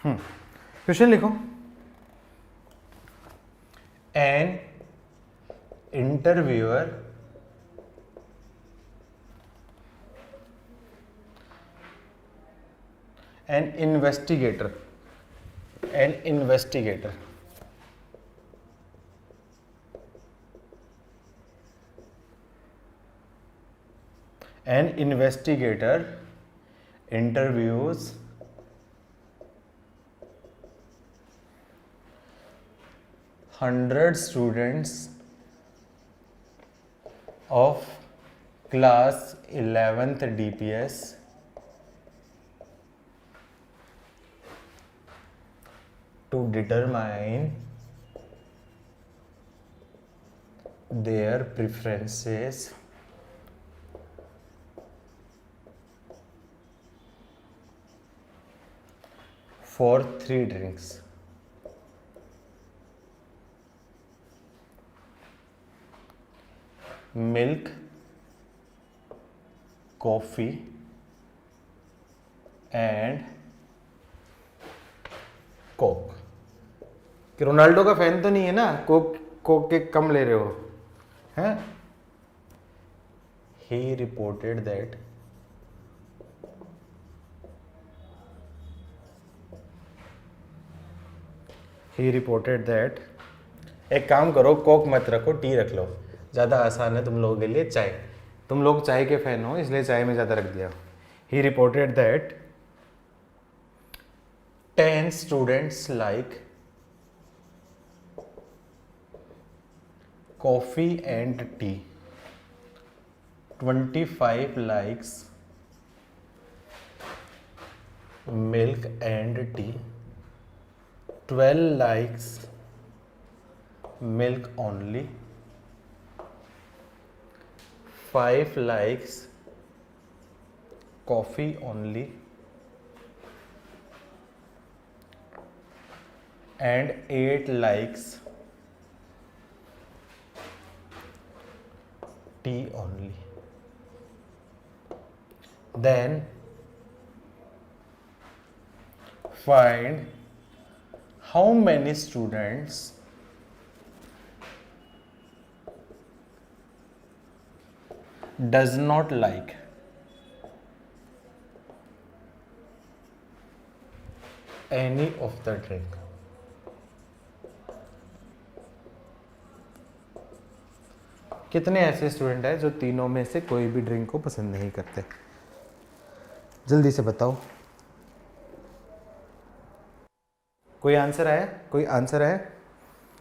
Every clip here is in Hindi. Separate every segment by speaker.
Speaker 1: क्वेश्चन लिखो।
Speaker 2: An interviewer an investigator an investigator an investigator interviews 100 students of class 11th DPS to determine their preferences for 3 drinks. Milk, coffee and Coke.
Speaker 1: कि रोनाल्डो का फैन तो नहीं है ना, कोक कोक के कम ले रहे हो हैं?
Speaker 2: He reported that
Speaker 1: एक काम करो, कोक मत रखो, टी रख लो, ज़्यादा आसान है तुम लोगों के लिए। चाय, तुम लोग चाय के फैन हो इसलिए चाय में ज़्यादा रख दिया। ही reported that
Speaker 2: 10 students like coffee and tea, 25 likes milk and tea, 12 likes milk only, 5 likes coffee only and 8 likes tea only. Then find how many students does not like any of the drink.
Speaker 1: कितने ऐसे स्टूडेंट हैं जो तीनों में से कोई भी ड्रिंक को पसंद नहीं करते? जल्दी से बताओ। कोई आंसर आया? कोई आंसर आया?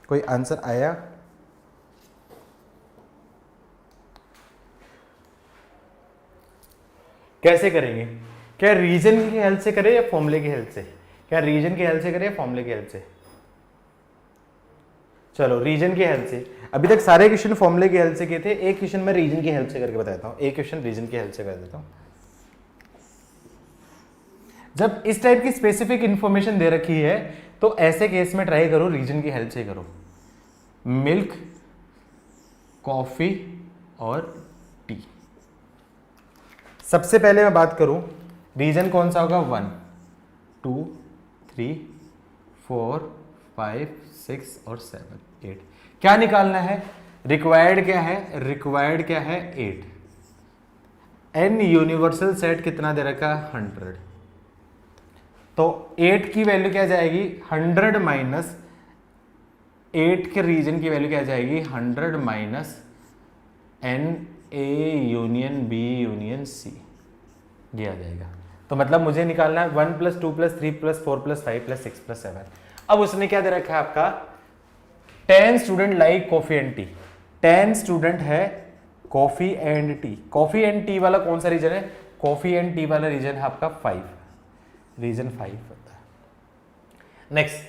Speaker 1: कोई आंसर आया? कैसे करेंगे? क्या रीजन की हेल्प से करें या फॉर्मूले की हेल्प से? क्या रीजन की हेल्प से करें या फॉर्मूले की हेल्प से? चलो रीजन की हेल्प से। अभी तक सारे क्वेश्चन फॉर्मूले की हेल्प से किए थे, एक क्वेश्चन मैं रीजन की हेल्प से करके बताता हूँ। एक क्वेश्चन रीजन की हेल्प से कर देता हूँ। जब इस टाइप की स्पेसिफिक इंफॉर्मेशन दे रखी है तो ऐसे केस में ट्राई करो रीजन की हेल्प से करो। मिल्क, कॉफी और टी। सबसे पहले मैं बात करूं, रीजन कौन सा होगा? 1 2 3 4 5 6 और 7 8। क्या निकालना है? रिक्वायर्ड क्या है? रिक्वायर्ड क्या है? 8। एन यूनिवर्सल सेट कितना दे रखा है? 100। तो 8 की वैल्यू क्या जाएगी? 100 माइनस 8 के रीजन की वैल्यू क्या जाएगी? 100 minus n A union B union C, ये आ जाएगा। तो मतलब मुझे निकालना है 1 + 2 + 3 + 4 + 5 + 6 + 7। अब उसने क्या दे रखा है आपका? 10 student like coffee and tea. 10 student है coffee and tea. Coffee and tea वाला कौन सा रीजन है? कॉफी एंड टी वाला रीजन है आपका 5, रीजन 5 होता है। Next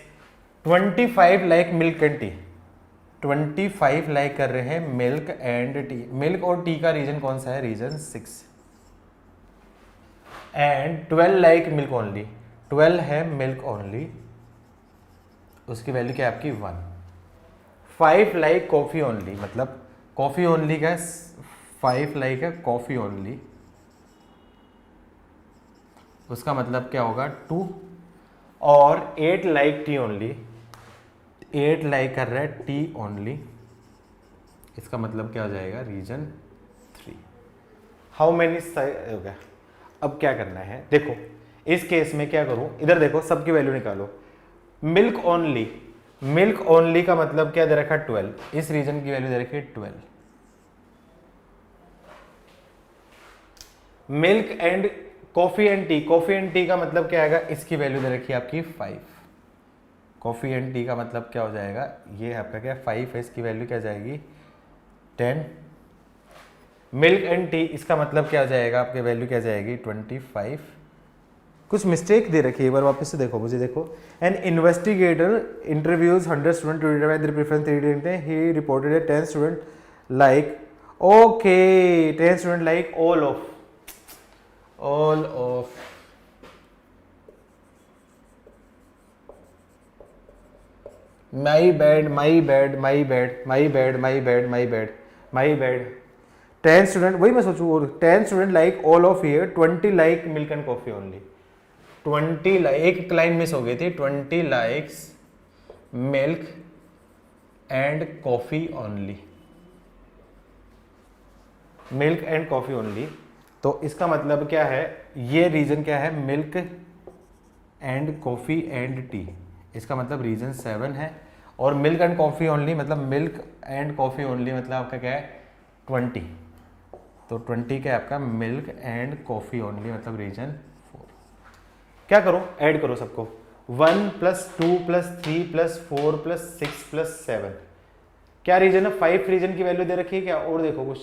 Speaker 1: 25 like milk and tea. 25 like कर रहे हैं मिल्क एंड टी। मिल्क और टी का रीजन कौन सा है? Region 6। And 12 like milk only. 12 है मिल्क ओनली, उसकी वैल्यू क्या है आपकी? 1। 5 लाइक कॉफी ओनली, मतलब कॉफी ओनली का 5 लाइक है कॉफी ओनली, उसका मतलब क्या होगा? 2। और 8 लाइक टी ओनली, 8 लाइक कर रहा है टी ओनली, इसका मतलब क्या हो जाएगा, रीजन 3। हाउ मैनी हो गया। अब क्या करना है, देखो इस केस में क्या करूं, इधर देखो सबकी वैल्यू निकालो। मिल्क ओनली, मिल्क ओनली का मतलब क्या दे रखा है 12, इस रीजन की वैल्यू दे रखी है 12। Milk and coffee and tea, coffee and T का मतलब क्या आएगा, इसकी वैल्यू दे रखी है आपकी 5। कॉफी एंड टी का मतलब क्या हो जाएगा, ये आपका क्या 5 है, इसकी वैल्यू क्या जाएगी 10। मिल्क एंड टी, इसका मतलब क्या हो जाएगा, आपकी वैल्यू क्या जाएगी 25। कुछ मिस्टेक दे रखी है, एक बार वापस से देखो मुझे, देखो an investigator interviews 100 student to determine their preference 3 he reported 10 student like, okay 10 student like all of my bad 10 student, वही मैं सोचूं, और 10 student like all of here, 20 like milk and coffee only, 20 like, एक लाइन मिस हो गई थी, 20 likes milk and coffee only, milk and coffee only. तो इसका मतलब क्या है, ये रीजन क्या है, milk and coffee and T, इसका मतलब रीजन 7 है। और मिल्क एंड कॉफी ओनली मतलब मिल्क एंड कॉफी ओनली मतलब आपका क्या है 20, तो 20 क्या है आपका मिल्क एंड कॉफी ओनली मतलब रीजन 4। क्या करो, ऐड करो सबको, 1 + 2 + 3 + 4 + 6 + 7, क्या रीजन है 5 रीजन की वैल्यू दे रखी है क्या, और देखो कुछ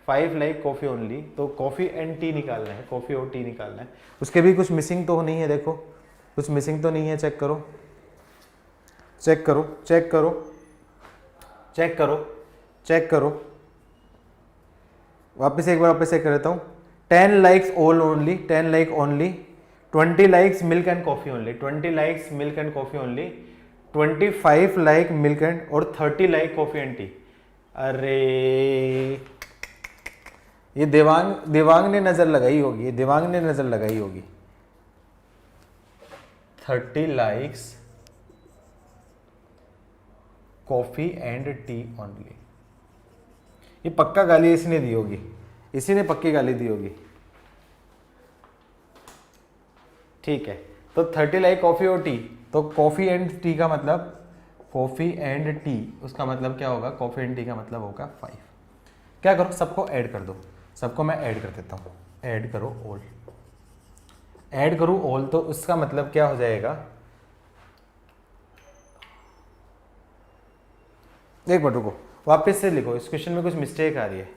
Speaker 1: 5 लाइक कॉफी ओनली, तो कॉफी एंड टी निकालना है, कॉफी और टी निकालना है, उसके भी कुछ मिसिंग तो नहीं है, देखो कुछ मिसिंग तो नहीं है, चेक करो चेक करो चेक करो चेक करो चेक करो, वापस एक बार वापस चेक कर देता हूँ। 10 likes all only, 10 like only, 20 likes milk and coffee only, 20 likes milk and coffee only, 25 like milk and, और 30 लाइक कॉफी एंड टी। अरे ये देवांग ने नजर लगाई होगी, ये देवांग ने नजर लगाई होगी। 30 likes coffee and T only, ये पक्का गाली इसने दी होगी, इसी ने पक्की गाली दी होगी, ठीक है। तो 30 लाइक कॉफी और टी, तो कॉफी एंड टी का मतलब, कॉफी एंड टी उसका मतलब क्या होगा, कॉफी एंड टी का मतलब होगा 5। क्या करो, सबको ऐड कर दो, सबको मैं ऐड कर देता हूँ, ऐड करो ऑल, ऐड करो ऑल, तो उसका मतलब क्या हो जाएगा, एक मिनट रुको, वापस से लिखो, इस क्वेश्चन में कुछ मिस्टेक आ रही है।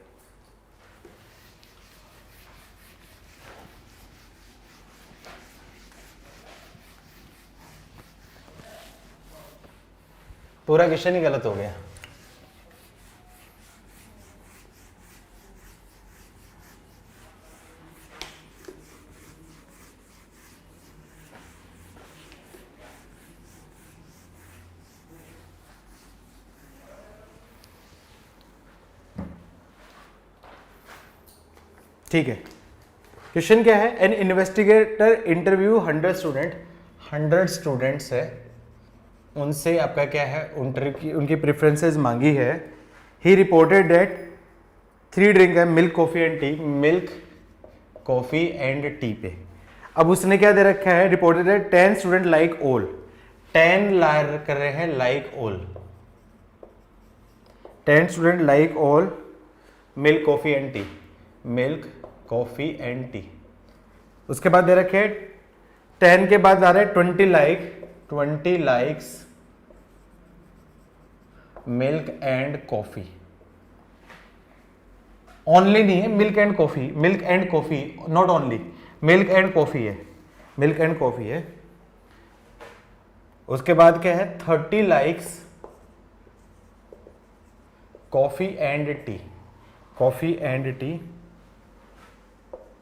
Speaker 1: पूरा क्वेश्चन ही गलत हो गया। ठीक है, क्वेश्चन क्या है, an investigator interview 100 student, 100 students है, उनसे आपका क्या है, उनकी प्रेफरेंसेस मांगी है। ही रिपोर्टेड डेट 3 ड्रिंक है, milk coffee and tea, milk coffee and tea पे। अब उसने क्या दे रखा है, reported that 10 student like all, 10 like कर रहे हैं like all, 10 student like all milk coffee and tea, milk coffee and tea. उसके बाद दे रखे 10 के बाद आ रहे 20 like, 20 likes milk and coffee only, नहीं है milk and coffee, milk and coffee not only, milk and coffee है, मिल्क एंड कॉफी है। उसके बाद क्या है 30 likes coffee and tea, coffee and tea,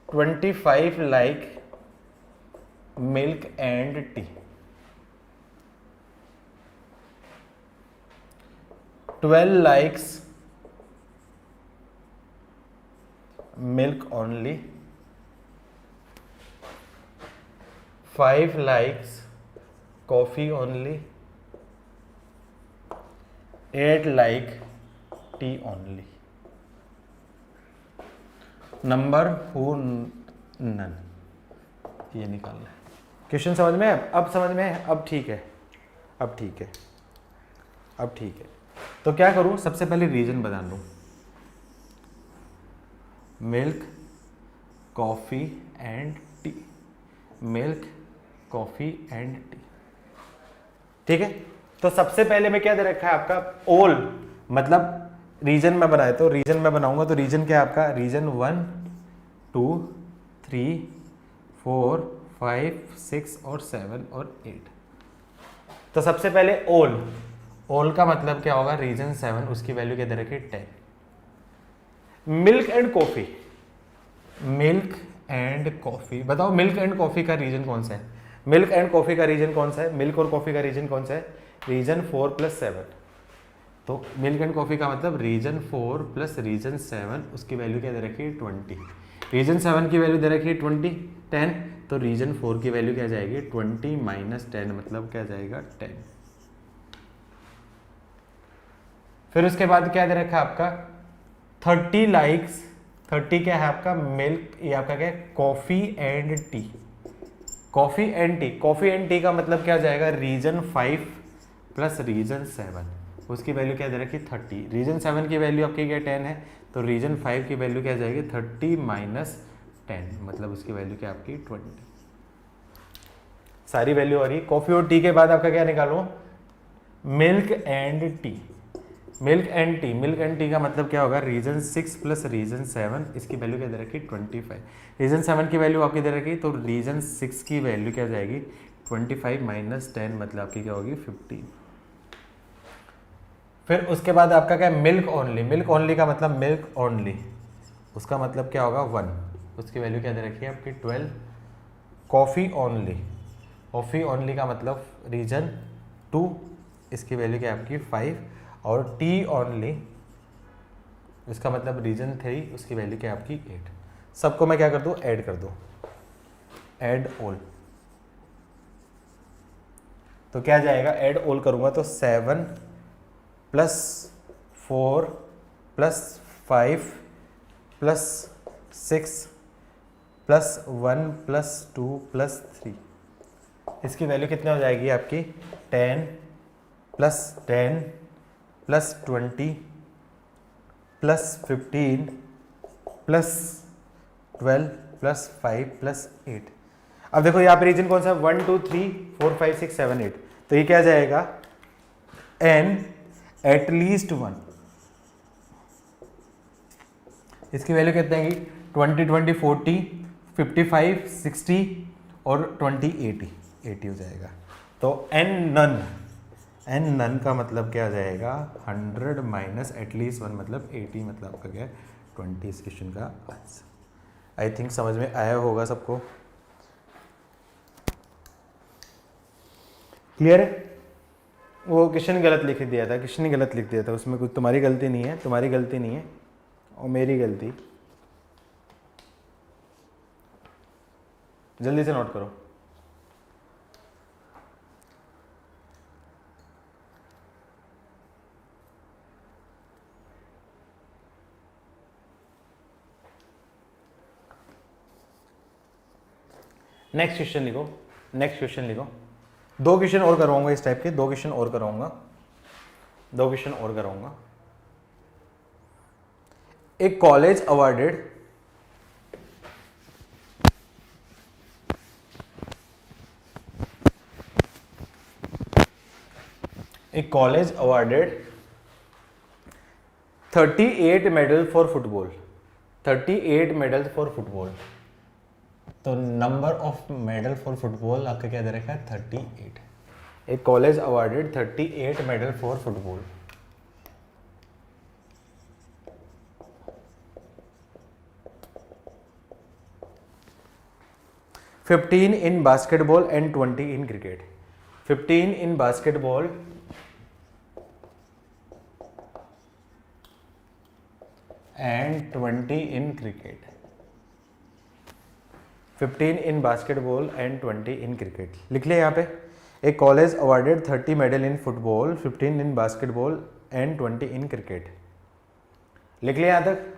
Speaker 1: 25 like milk and T, 12 likes milk only, 5 likes
Speaker 2: coffee only, 8 like tea only. Number who none, ये निकालना है।
Speaker 1: क्वेश्चन समझ में है? अब समझ में है? अब ठीक है, अब ठीक है, अब ठीक है। तो क्या करूं, सबसे पहले रीजन बता दूं, milk coffee and tea, milk coffee and T, ठीक है। तो सबसे पहले में क्या दे रखा है आपका, ऑल, मतलब रीजन में बनाए तो रीजन में बनाऊंगा तो रीजन क्या है आपका, रीजन 1 2 3 4 5 6 और 7 और 8। तो सबसे पहले ऑल, ऑल का मतलब क्या होगा, रीजन 7, उसकी वैल्यू क्या दे रखी है 10। Milk and coffee, milk and coffee, बताओ मिल्क एंड कॉफी का रीजन कौन सा है, मिल्क एंड कॉफी का रीजन कौन सा है, मिल्क और कॉफी का रीजन कौन सा है, रीजन 4 + 7। तो मिल्क एंड कॉफी का मतलब रीजन 4 + रीजन 7, उसकी वैल्यू क्या दे रखी है 20। रीजन 7 की वैल्यू दे रखी है 10, तो रीजन 4 की वैल्यू क्या जाएगी 20 - 10, मतलब क्या जाएगा 10। फिर उसके बाद क्या दे रखा है आपका 30 लाइक्स, 30 क्या है आपका मिल्क, ये आपका क्या है coffee and tea, coffee and tea, coffee and T का मतलब क्या जाएगा रीजन 5 + रीजन 7, उसकी वैल्यू क्या दे रखी 30। रीजन 7 की वैल्यू आपकी क्या 10 है, तो रीजन 5 की वैल्यू क्या जाएगी 30 - 10, मतलब उसकी वैल्यू क्या आपकी 20। सारी वैल्यू आ रही। कॉफी और टी के बाद आपका क्या निकालो, milk and tea, milk and tea, milk and T का मतलब क्या होगा, रीजन 6 + रीजन 7, इसकी वैल्यू क्या दे रखी 25। रीजन 7 की वैल्यू आपकी दे रखी, तो रीजन 6 की वैल्यू क्या जाएगी 25 - 10, मतलब आपकी क्या होगी 15। फिर उसके बाद आपका क्या मिल्क ओनली, मिल्क ओनली का मतलब मिल्क ओनली, उसका मतलब क्या होगा 1, उसकी वैल्यू क्या दे रखी है आपकी 12। कॉफ़ी ओनली, कॉफ़ी ओनली का मतलब रीजन 2, इसकी वैल्यू क्या है आपकी 5। और टी ओनली, इसका मतलब रीजन 3, उसकी वैल्यू क्या है आपकी 8। सबको मैं क्या कर दूँ, ऐड कर दूँ, ऐड ऑल। तो क्या जाएगा, ऐड ऑल करूँगा तो 7 + 4 + 5 + 6 + 1 + 2 + 3, इसकी वैल्यू कितनी हो जाएगी आपकी 10 + 10 + 20 + 15 + 12 + 5 + 8। अब देखो यहाँ पे रीजन कौन सा, 1 2 3 4 5 6 7 8, तो ये क्या जाएगा n एटलीस्ट 1, इसकी वैल्यू कितनी आएगी 20 20 40 55 60 और 20 80 हो जाएगा। तो n नन का मतलब क्या आ जाएगा 100 - एटलीस्ट 1, मतलब 80, मतलब आपका क्या है 20 इस क्वेश्चन का आंसर। आई थिंक समझ में आया होगा सबको, क्लियर है। वो क्वेश्चन गलत लिख दिया था, क्वेश्चन ही गलत लिख दिया था, उसमें कुछ तुम्हारी गलती नहीं है, तुम्हारी गलती नहीं है और मेरी गलती। जल्दी से नोट करो। नेक्स्ट क्वेश्चन लिखो, नेक्स्ट क्वेश्चन लिखो। 2 क्वेश्चन और करवाऊंगा इस टाइप के, 2 क्वेश्चन और कराऊंगा, 2 क्वेश्चन और कराऊंगा। एक कॉलेज अवार्डेड एक college awarded 38 medal for football, 38 medal for football. तो number of medal for football आपका क्या दे रखा है 38। एक college awarded 38 medal for football. $15 in basketball and 20 in cricket. 15 in basketball and 20 in cricket. 15 in basketball and 20 in cricket. लिख ले यहाँ पे a college awarded 30 medal in football, 15 in basketball and 20 in cricket. लिख लिया यहां तक?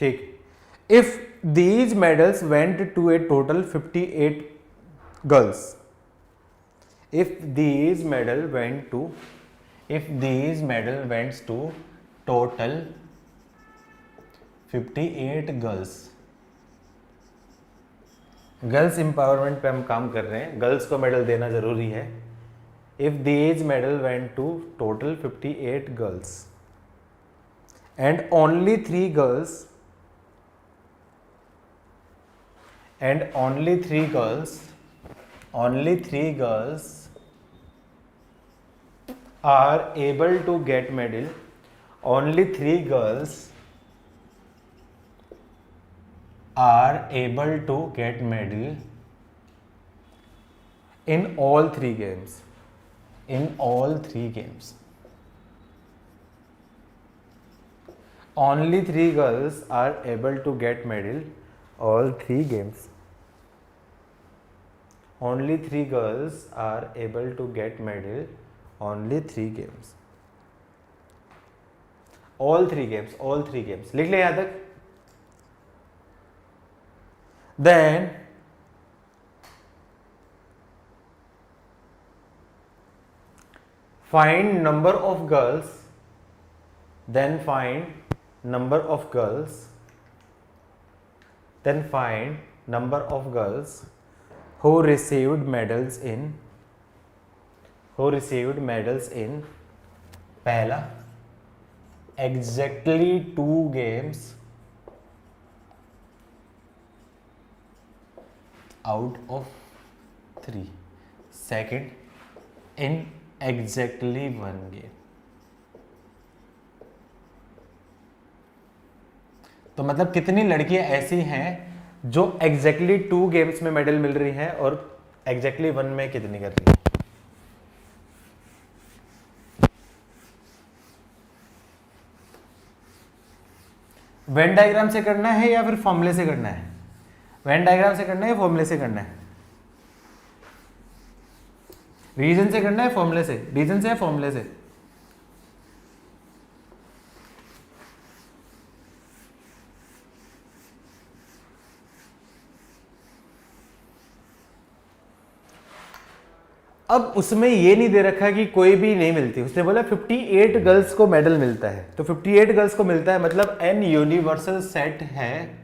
Speaker 1: ठीक। If these medals went to a total 58 girls, if these medal went to total 58 girls, girls empowerment पे हम काम कर रहे हैं, गर्ल्स को मेडल देना जरूरी है। If these medal went to total 58 girls and only 3 girls are able to get medal, only 3 girls are able to get medal in all 3 games, only 3 girls are able to get medal all 3 games, only 3 girls are able to get medal only 3 games, all 3 games लिख ले यहां तक। then find number of girls who received medals in पहला exactly 2 games out of 3, second in exactly 1 game। तो मतलब कितनी लड़कियां ऐसी हैं जो exactly 2 गेम्स में मेडल मिल रही हैं और exactly 1 में कितनी कर रही हैं। वेन डायग्राम से करना है या फिर फॉर्मूले से करना है? वेन डायग्राम से करना है या फॉर्मूले से करना है? रीजन से करना है फॉर्मूले से? रीजन से या फॉर्मूले से? अब उसमें ये नहीं दे रखा कि कोई भी नहीं मिलती, उसने बोला 58 गर्ल्स को मेडल मिलता है, तो 58 गर्ल्स को मिलता है मतलब n यूनिवर्सल सेट है,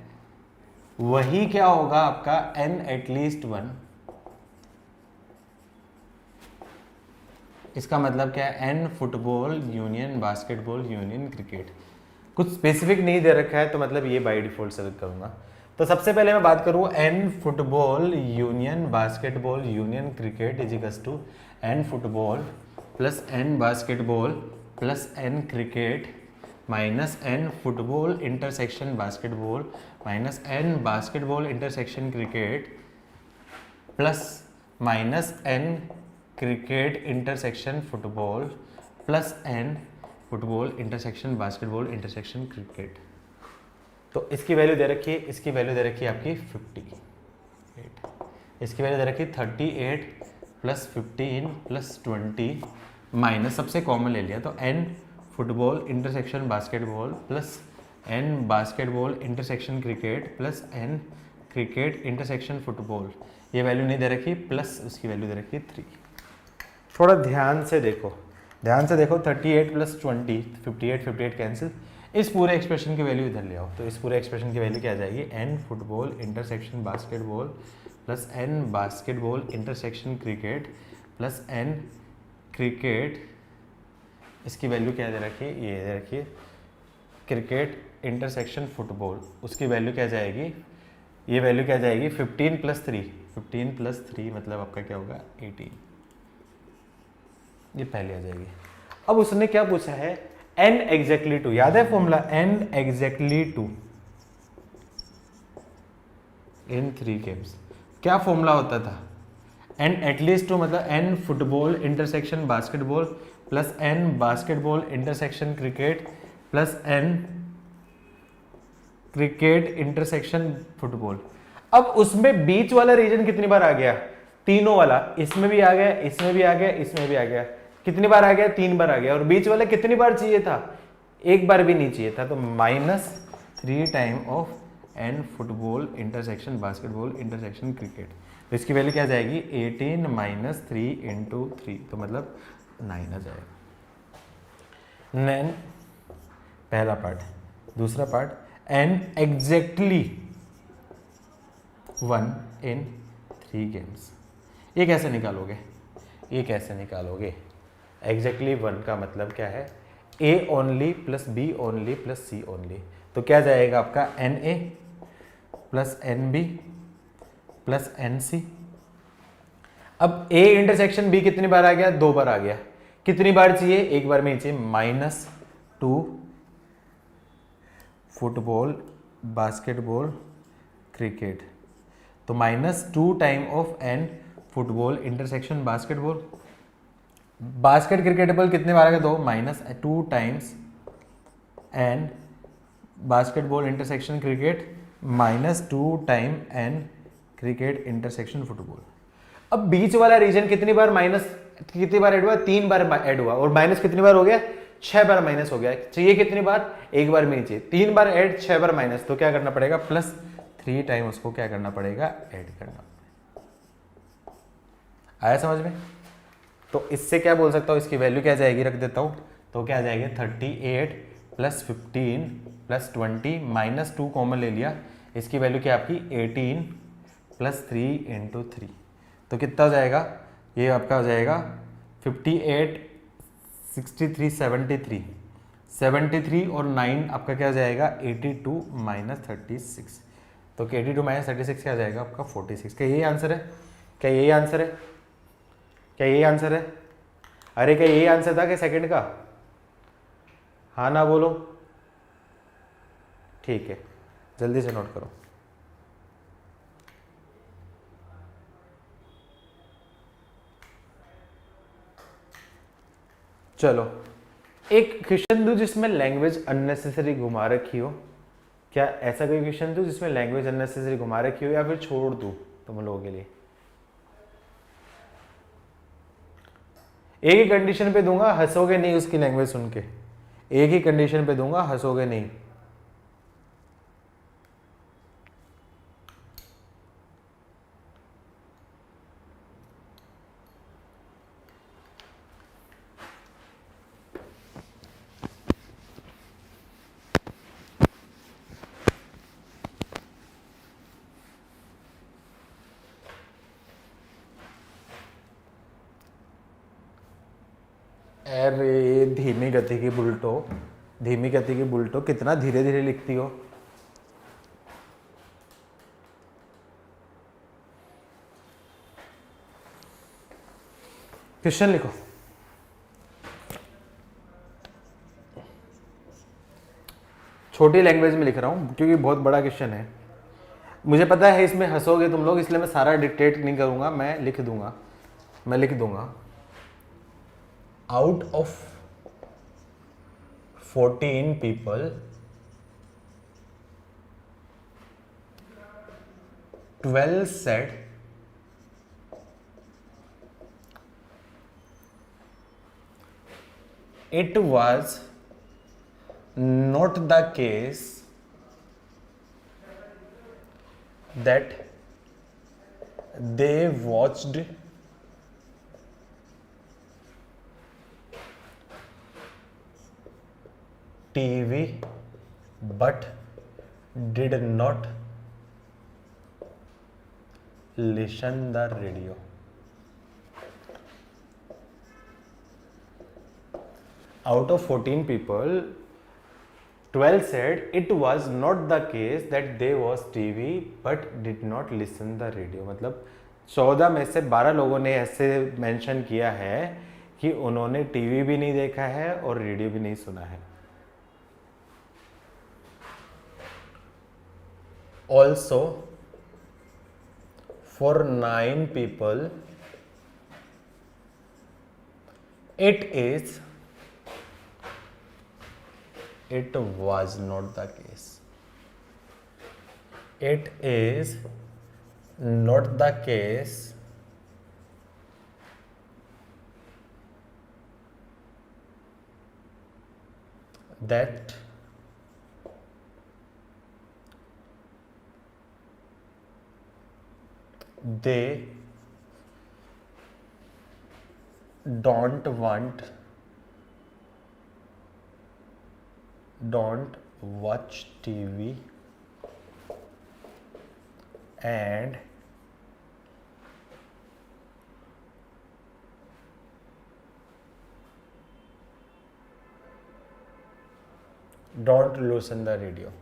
Speaker 1: वही क्या होगा आपका n एटलीस्ट 1। इसका मतलब क्या है? n football union basketball union cricket. कुछ स्पेसिफिक नहीं दे रखा है तो मतलब ये बाय डिफॉल्ट सेलेक्ट करूंगा। तो सबसे पहले मैं बात करूँ n football union basketball union cricket is equals to n football plus n basketball plus n cricket minus n football intersection basketball minus n basketball intersection cricket plus minus n cricket intersection football plus n football intersection basketball intersection cricket. तो इसकी वैल्यू दे रखी है, इसकी वैल्यू दे रखी है आपकी 58, इसकी वैल्यू दे रखी है 38 प्लस 15 प्लस 20 माइनस सबसे कॉमन ले लिया तो n football intersection basketball plus n basketball intersection cricket plus n cricket intersection football. ये वैल्यू नहीं दे रखी, प्लस उसकी वैल्यू दे रखी 3। थोड़ा ध्यान से देखो 38 प्लस 20 58 कैंसिल, इस पूरे एक्सप्रेशन की वैल्यू इधर ले आओ, तो इस पूरे एक्सप्रेशन की वैल्यू क्या आ जाएगी? n football intersection basketball plus n basketball intersection cricket plus n cricket, इसकी वैल्यू क्या दे रखी है? ये दे रखी है क्रिकेट इंटरसेक्शन फुटबॉल, उसकी वैल्यू क्या जाएगी? ये वैल्यू क्या जाएगी? 15 प्लस 3 मतलब आपका क्या होगा? 18, ये पहले आ जाएगी। अब उसने क्या पूछा है? n एग्जैक्टली 2, याद है फॉर्मूला? n एग्जैक्टली 2 इन 3 गेम्स। क्या फॉर्मूला होता था? n एटलीस्ट 2 मतलब n football intersection basketball plus n basketball intersection cricket plus n cricket intersection football. अब उसमें बीच वाला रीजन कितनी बार आ गया, तीनों वाला, इसमें भी आ गया, इसमें भी आ गया, इसमें भी आ गया। कितनी बार आ गया, 3 बार आ गया। और बीच वाला कितनी बार चाहिए था, 1 बार भी नहीं चाहिए था। तो -3 time of n football intersection basketball intersection cricket. तो इसकी वैल्यू क्या आ जाएगी, 18 - 3 × 3, तो मतलब 9 आ जाएगा। नैन पहला पार्ट। दूसरा part, and exactly 1 in 3 games. ये कैसे निकालोगे, ये कैसे निकालोगे? एग्जैक्टली 1 का मतलब क्या है, A only plus B only plus C only. तो क्या जाएगा आपका NA plus NB plus NC। अब A इंटरसेक्शन B कितनी बार आ गया, 2 बार आ गया। कितनी बार चाहिए, 1 बार में ही चाहिए। -2 फुटबॉल बास्केटबॉल क्रिकेट। तो -2 time of n football intersection basketball. Basket क्रिकेटेबल कितने बार आ गया, 2, -2 times n basketball intersection cricket -2 time n cricket intersection football. अब बीच वाला रीजन कितनी बार कितनी बार ऐड हुआ, 3 बार ऐड हुआ। और माइनस कितनी बार हो गया, 6 बार माइनस हो गया। चाहिए कितनी बार, 1 बार में नहीं चाहिए। 3 बार ऐड, 6 बार माइनस। तो क्या करना पड़ेगा, +3 टाइम उसको क्या करना पड़ेगा, ऐड करना। आया समझ में? तो इससे क्या बोल सकता हूँ, इसकी वैल्यू क्या जाएगी, रख देता हूँ। तो क्या जाएगी, 38 + 15 + 20 -2 कॉमन ले लिया। इसकी वैल्यू क्या आपकी, 18 + 3 × 3। तो कितना हो जाएगा, ये आपका हो जाएगा 58 63 73 और 9 आपका क्या हो जाएगा, 82 - 36। तो 82 - 36 क्या आ जाएगा आपका, 46। क्या यही आंसर है, क्या यही आंसर है, क्या यही आंसर है? अरे क्या यही आंसर था कि सेकंड का? हाँ ना बोलो। ठीक है, जल्दी से नोट करो। चलो, एक क्वेश्चन दो जिसमें लैंग्वेज अननेसेसरी घुमा रखी हो। क्या ऐसा कोई क्वेश्चन दो जिसमें लैंग्वेज अननेसेसरी घुमा रखी हो, या फिर छोड़ दूं तुम लोगों के लिए? एक ही कंडीशन पे दूंगा, हंसोगे नहीं उसकी लैंग्वेज सुन के। एक ही कंडीशन पे दूंगा, हंसोगे नहीं। अरे धीमी गति की बुलटो, धीमी गति की बुलटो, कितना धीरे धीरे लिखती हो। क्वेश्चन लिखो। छोटी लैंग्वेज में लिख रहा हूं क्योंकि बहुत बड़ा क्वेश्चन है। मुझे पता है इसमें हंसोगे तुम लोग, इसलिए मैं सारा डिक्टेट नहीं करूंगा, मैं लिख दूंगा, मैं लिख दूंगा। Out of 14 people, 12 said it was not the case that they watched TV but did not listen the radio. Out of 14 people, 12 said it was not the case that they watched TV but did not listen the radio. मतलब 14 में से 12 लोगों ने ऐसे मेंशन किया है कि उन्होंने टीवी भी नहीं देखा है और रेडियो भी नहीं सुना है। Also, for 9 people, it was not the case.
Speaker 2: it is not the case that they don't watch TV and don't listen the radio.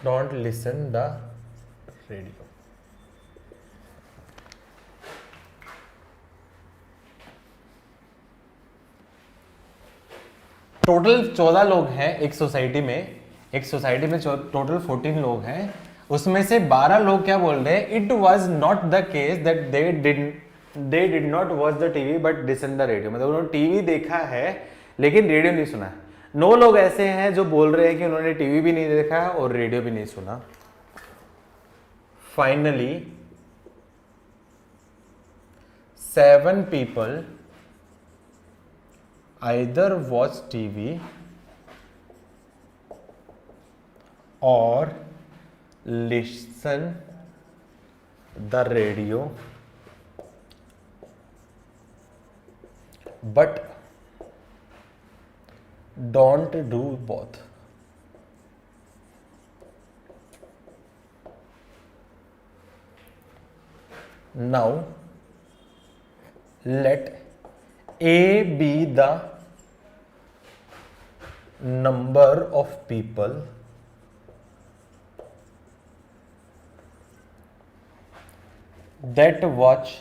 Speaker 2: Don't listen the radio.
Speaker 1: Total 14 लोग हैं एक सोसाइटी में, टोटल 14 लोग हैं, उसमें से 12 लोग क्या बोल रहे हैं, it was not the case that they did not watch the TV but listen the radio, मतलब उन्होंने टीवी देखा है लेकिन रेडियो नहीं सुना। 9 लोग ऐसे हैं जो बोल रहे हैं कि उन्होंने टीवी भी नहीं देखा है और रेडियो भी नहीं सुना। Finally 7 people either watch TV or listen the radio, but don't do both. Now let A be the number of people that watch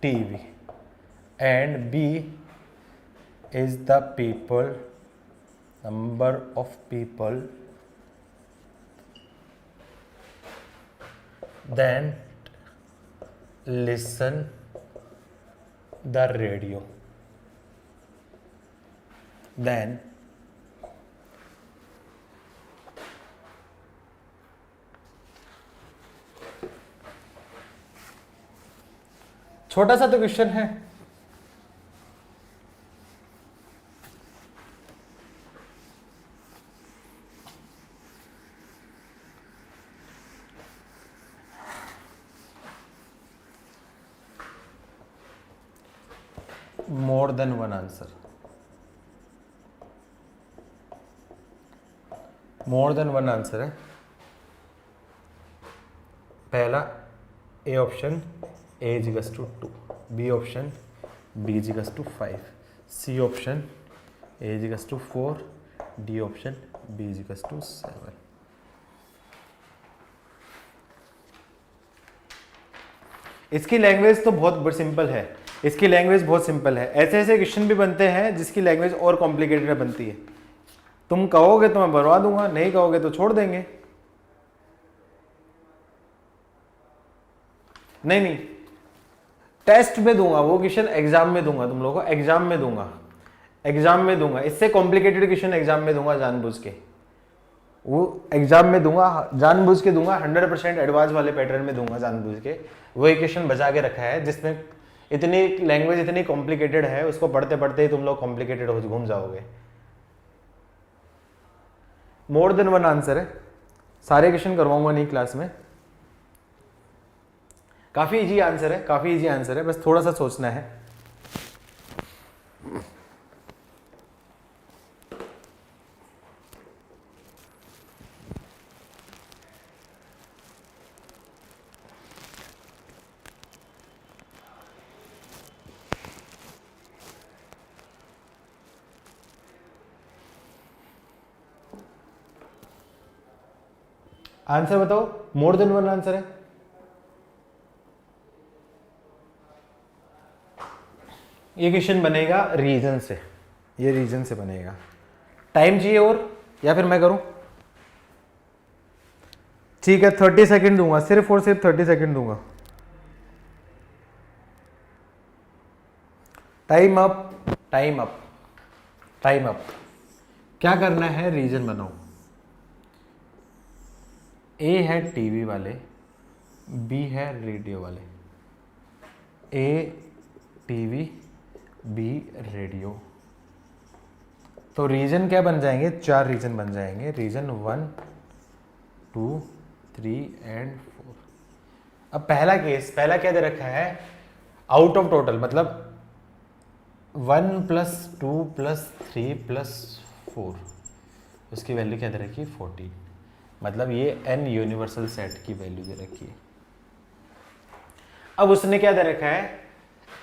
Speaker 1: TV and B is the number of people then listen the radio. Then छोटा सा तो क्वेश्चन है, more than one answer, more than one answer है। पहला A option A is equals to 2, B option B is equals to 5, C option A is equals to 4, D option B is equals to 7। इसकी लैंग्वेज तो बहुत सिंपल है, इसकी लैंग्वेज बहुत सिंपल है। ऐसे ऐसे क्वेश्चन भी बनते हैं जिसकी लैंग्वेज और कॉम्प्लिकेटेड बनती है। तुम कहोगे तो मैं बनवा दूंगा, नहीं कहोगे तो छोड़ देंगे। नहीं टेस्ट में दूंगा वो क्वेश्चन, एग्जाम में दूंगा तुम लोगों को, एग्जाम में दूंगा, इससे कॉम्प्लिकेटेड क्वेश्चन एग्जाम में दूंगा जानबूझ के, वो एग्जाम में दूंगा जानबूझ के दूंगा, 100% एडवांस वाले पैटर्न में दूंगा जानबूझ के। वो एक क्वेश्चन बचा के रखा है जिसमें इतनी लैंग्वेज इतनी कॉम्प्लिकेटेड है, उसको पढ़ते पढ़ते ही तुम लोग कॉम्प्लिकेटेड हो घूम जाओगे। मोर देन वन आंसर है, सारे क्वेश्चन करवाऊंगा नहीं क्लास में। काफी इजी आंसर है, बस थोड़ा सा सोचना है। आंसर बताओ, मोर देन वन आंसर है। ये क्वेश्चन बनेगा रीजन से, ये रीजन से बनेगा। टाइम चाहिए और या फिर मैं करूं? ठीक है, 30 सेकंड दूंगा, सिर्फ और सिर्फ 30 सेकंड दूंगा। Time up, time up, time up. क्या करना है, रीजन बनाओ। ए है टीवी वाले, बी है रेडियो वाले। A TV, B radio. तो रीजन क्या बन जाएंगे, 4 रीजन बन जाएंगे। Region 1, 2, 3 and 4। अब पहला केस, पहला क्या दे रखा है, आउट ऑफ टोटल, मतलब 1 + 2 + 3 + 4, उसकी वैल्यू क्या दे रखी है, 14। मतलब ये n यूनिवर्सल सेट की वैल्यू दे रखी है। अब उसने क्या दे रखा है,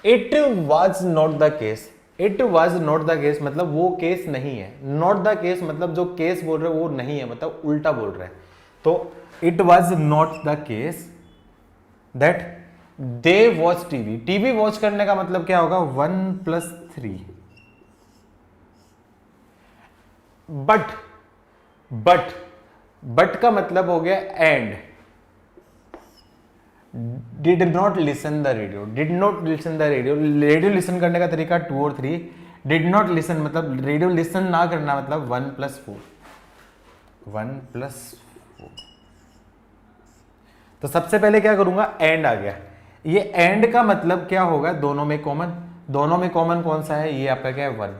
Speaker 1: it was not the case. It was not the case मतलब वो केस नहीं है। नॉट द केस मतलब जो केस बोल रहे वो नहीं है, मतलब उल्टा बोल रहे हैं। तो it was not the case that they watch TV. TV watch करने का मतलब क्या होगा, 1 + 3। बट का मतलब हो गया and. Did not listen the radio, did not listen the radio. Radio listen करने का तरीका 2 और 3। डिड नॉट लिसन मतलब रेडियो लिसन ना करना, मतलब 1 + 4, 1 + 4। तो सबसे पहले क्या करूंगा, एंड आ गया। ये एंड का मतलब क्या होगा, दोनों में कॉमन। दोनों में कॉमन कौन सा है, ये आपका क्या है, 1।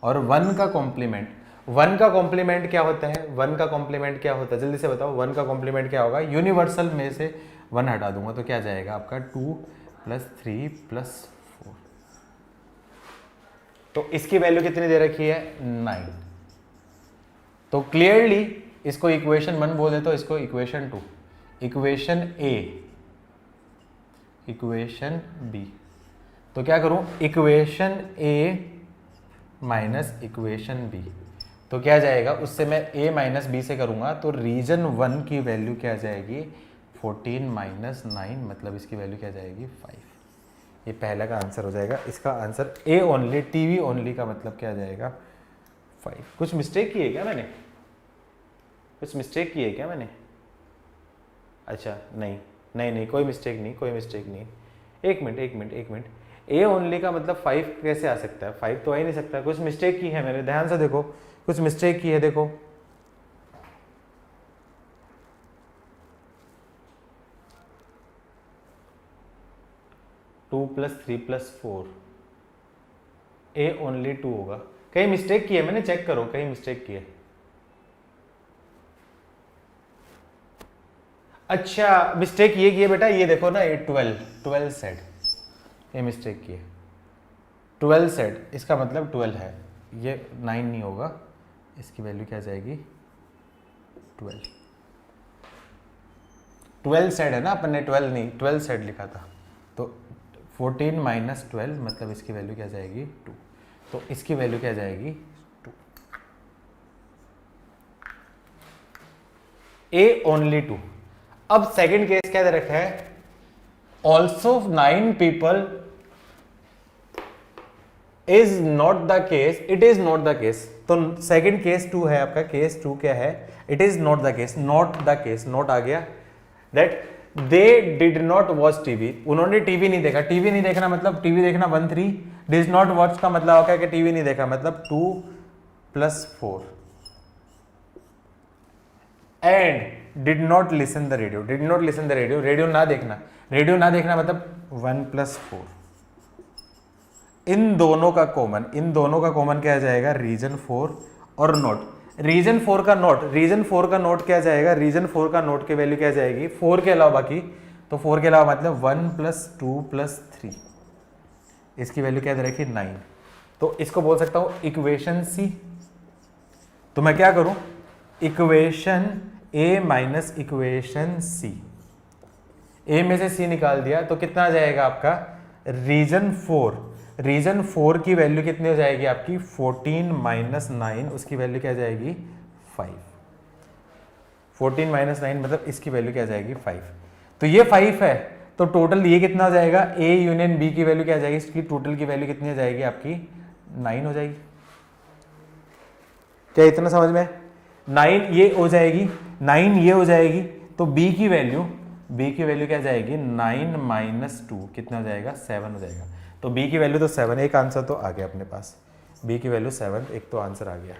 Speaker 1: और 1 का कॉम्प्लीमेंट, 1 का कॉम्प्लीमेंट क्या होता है, 1 का कॉम्प्लीमेंट क्या होता है, जल्दी से बताओ। 1 का कॉम्प्लीमेंट क्या होगा, यूनिवर्सल में से 1 हटा दूंगा तो क्या जाएगा आपका, 2 + 3 + 4। तो इसकी वैल्यू कितनी दे रखी है, 9। तो क्लियरली इसको इक्वेशन 1 बोल दे, तो इसको इक्वेशन 2, इक्वेशन ए, इक्वेशन बी। तो क्या करूं, इक्वेशन ए माइनस इक्वेशन बी। तो क्या जाएगा, उससे मैं a माइनस बी से करूंगा तो रीजन 1 की वैल्यू क्या जाएगी, 14 - 9, मतलब इसकी वैल्यू क्या जाएगी, 5। ये पहला का आंसर हो जाएगा। इसका answer A only, TV only का मतलब क्या जाएगा, 5। कुछ मिस्टेक की है क्या मैंने, कुछ मिस्टेक की है क्या मैंने? अच्छा नहीं नहीं नहीं, कोई मिस्टेक नहीं, कोई मिस्टेक नहीं। एक मिनट, ए ओनली का मतलब 5 कैसे आ सकता है, 5 तो आ ही नहीं सकता। कुछ मिस्टेक की है मैंने, ध्यान से देखो, कुछ मिस्टेक की है, देखो। टू + 3 + 4, ए ओनली 2 होगा। कहीं मिस्टेक की है मैंने, चेक करो कहीं मिस्टेक की है। अच्छा मिस्टेक ये की है बेटा, ये देखो ना, ये 12 सेट, ये मिस्टेक की है। 12 सेट, इसका मतलब 12 है, ये 9 नहीं होगा। इसकी वैल्यू क्या जाएगी, 12 सेट है ना, अपन ने 12 नहीं 12 सेट लिखा था। तो 14 - 12 मतलब इसकी वैल्यू क्या जाएगी, 2। तो इसकी वैल्यू क्या जाएगी, 2। A only 2। अब सेकंड केस क्या दे रखा है, also 9 people is not the case, it is not the case. तो सेकंड केस 2 है आपका, केस 2 क्या है, it is not the case, not the case, not आ गया। That they did not watch TV, उन्होंने टीवी नहीं देखा। टीवी नहीं देखना मतलब टीवी देखना 1 3, डिड नॉट वॉच का मतलब क्या, कि टीवी नहीं देखा, मतलब 2 + 4। And did not listen the radio, did not listen the radio, radio ना देखना, रेडियो ना देखना मतलब 1 + 4। इन दोनों का कॉमन, इन दोनों का कॉमन क्या जाएगा, रीजन 4 और नोट। रीजन 4 का नोट, रीजन 4 का नोट क्या जाएगा, रीजन 4 का नोट की वैल्यू क्या जाएगी, 4 के अलावा बाकी। तो 4 के अलावा मतलब 1 + 2 + 3, इसकी वैल्यू क्या दे रखी, 9। तो इसको बोल सकता हूं इक्वेशन सी। तो मैं क्या करूं, इक्वेशन ए माइनस इक्वेशन सी, ए में से सी निकाल दिया तो कितना आ जाएगा आपका, रीजन 4। रीजन 4 की वैल्यू कितनी हो जाएगी आपकी, 14 - 9, उसकी वैल्यू क्या जाएगी, 5। 14 - 9 मतलब इसकी वैल्यू क्या जाएगी, 5। तो ये 5 है, तो टोटल ये कितना हो जाएगा, ए यूनियन बी की वैल्यू क्या जाएगी, इसकी टोटल की वैल्यू कितनी हो जाएगी आपकी, 9 हो जाएगी। क्या इतना समझ में, 9 ये हो जाएगी, 9 ये हो जाएगी। तो बी की वैल्यू क्या जाएगी, 9 - 2 कितना हो जाएगा, 7 हो जाएगा। तो बी की वैल्यू तो 7, एक आंसर तो आ गया अपने पास, बी की वैल्यू 7, एक तो आंसर आ गया।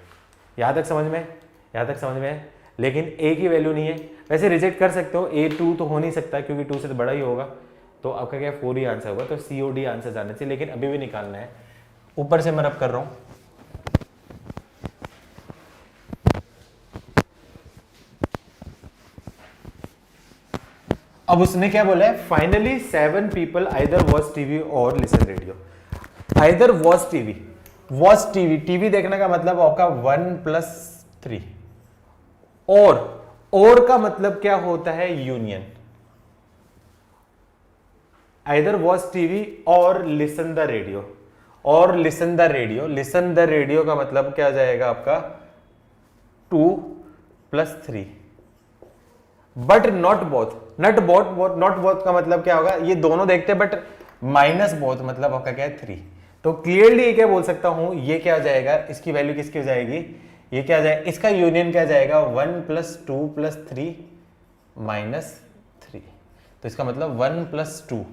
Speaker 1: यहाँ तक समझ में, यहाँ तक समझ में है। लेकिन ए की वैल्यू नहीं है, वैसे रिजेक्ट कर सकते हो, ए 2 तो हो नहीं सकता क्योंकि 2 से तो बड़ा ही होगा, तो आपका क्या 4 ही आंसर होगा, तो सी ओ डी आंसर जाना चाहिए, लेकिन अभी भी निकालना है। ऊपर से मैं रब कर रहा हूँ। अब उसने क्या बोला है, finally 7 people either watch TV or listen radio. Either watch TV, watch TV, TV देखने का मतलब आपका 1+3, और का मतलब क्या होता है, union. Either watch TV or listen the radio, और listen the radio, listen the radio का मतलब क्या जाएगा आपका 2+3, but not both, not both, not both का मतलब क्या होगा, ये दोनों देखते हैं बट माइनस बोथ मतलब आपका क्या है 3। तो क्लियरली ये क्या बोल सकता हूं, ये क्या जाएगा, इसकी वैल्यू किसकी हो जाएगी, ये क्या जाएगा, इसका यूनियन क्या जाएगा 1+2+3 -3। तो इसका मतलब 1+2,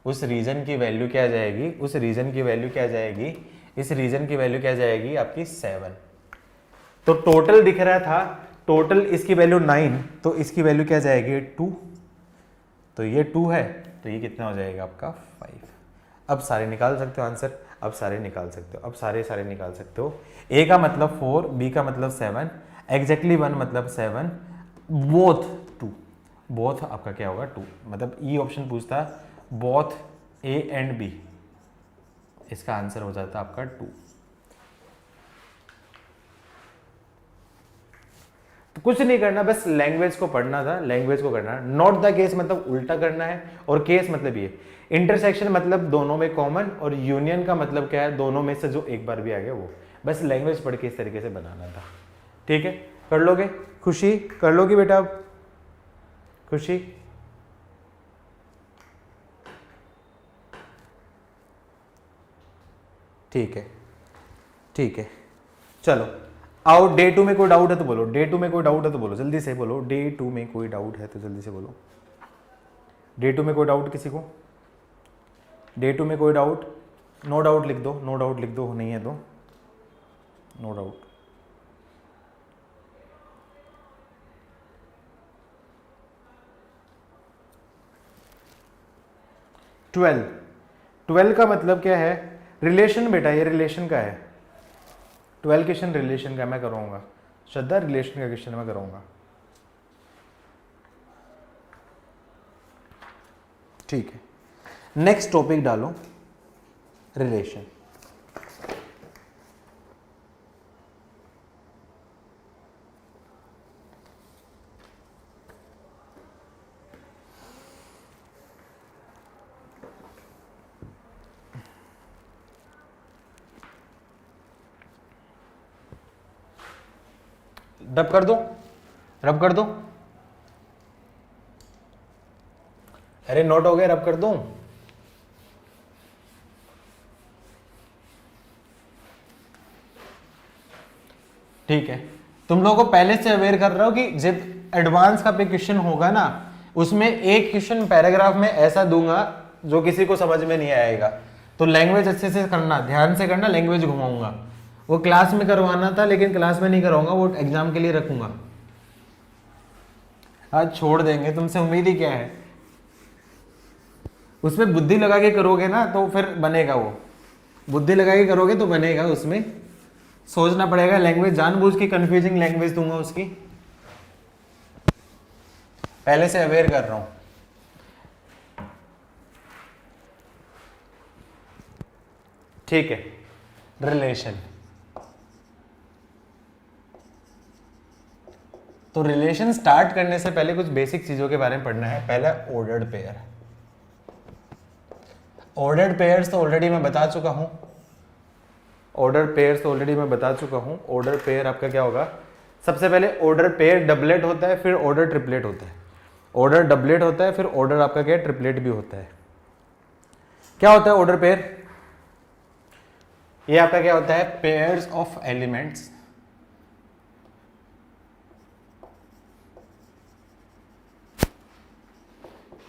Speaker 1: उस रीजन की वैल्यू क्या जाएगी, उस रीजन की वैल्यू क्या जाएगी, इस रीजन की वैल्यू क्या जाएगी आपकी 7। तो टोटल दिख रहा था, टोटल इसकी वैल्यू 9, तो इसकी वैल्यू क्या जाएगी 2, तो ये 2 है, तो ये कितना हो जाएगा आपका 5। अब सारे निकाल सकते हो आंसर, अब सारे निकाल सकते हो, अब सारे निकाल सकते हो। ए का मतलब 4, बी का मतलब 7, एग्जैक्टली 1 मतलब 7, बोथ 2, बोथ आपका क्या होगा 2, मतलब ई ऑप्शन पूछता बोथ ए एंड बी, इसका आंसर हो जाता आपका 2। तो कुछ नहीं करना, बस लैंग्वेज को पढ़ना था, लैंग्वेज को करना। नॉट द केस मतलब उल्टा करना है, और केस मतलब ये, इंटरसेक्शन मतलब दोनों में कॉमन, और यूनियन का मतलब क्या है, दोनों में से जो एक बार भी आ गया वो। बस लैंग्वेज पढ़ के इस तरीके से बनाना था। ठीक है, कर लोगे खुशी, कर लोगी बेटा अब खुशी? ठीक है, ठीक है, चलो आओ। डे 2 में कोई डाउट है तो बोलो, डे 2 में कोई डाउट है तो बोलो, जल्दी से बोलो, डे 2 में कोई डाउट है तो जल्दी से बोलो। डे 2 में कोई डाउट किसी को? डे 2 में कोई डाउट? नो डाउट लिख दो, नो डाउट लिख दो, नहीं है तो नो डाउट। ट्वेल्व का मतलब क्या है, रिलेशन बेटा, ये रिलेशन का है। 12 क्वेश्चन रिलेशन का मैं करूँगा, श्रद्धा रिलेशन का क्वेश्चन मैं करूँगा। ठीक है, नेक्स्ट टॉपिक डालो, रिलेशन। रब कर दो, रब कर दो, अरे नोट हो गया, रब कर दूं? ठीक है, तुम लोगों को पहले से अवेयर कर रहे हो कि जब एडवांस का पे क्वेश्चन होगा ना, उसमें एक क्वेश्चन पैराग्राफ में ऐसा दूंगा जो किसी को समझ में नहीं आएगा। तो लैंग्वेज अच्छे से करना, ध्यान से करना, लैंग्वेज घुमाऊंगा। वो क्लास में करवाना था लेकिन क्लास में नहीं करवाऊंगा, वो एग्जाम के लिए रखूंगा। आज छोड़ देंगे, तुमसे उम्मीद ही क्या है। उसमें बुद्धि लगा के करोगे ना तो फिर बनेगा, वो बुद्धि लगा के करोगे तो बनेगा। उसमें सोचना पड़ेगा, लैंग्वेज जानबूझ के कंफ्यूजिंग लैंग्वेज दूंगा उसकी, पहले से अवेयर कर रहा हूं। ठीक है, रिलेशन। तो रिलेशन स्टार्ट करने से पहले कुछ बेसिक चीजों के बारे में पढ़ना है। पहला ऑर्डर्ड पेयर। ऑर्डर्ड पेयर्स तो ऑलरेडी मैं बता चुका हूं, ऑर्डर पेयर्स तो ऑलरेडी मैं बता चुका हूं। ऑर्डर पेयर आपका क्या होगा, सबसे पहले ऑर्डर पेयर डबलेट होता है, फिर ऑर्डर ट्रिपलेट होता है। ऑर्डर डबलेट होता है, फिर ऑर्डर आपका क्या है, ट्रिपलेट भी होता है। क्या होता है ऑर्डर पेयर? ये आपका क्या होता है, pairs of elements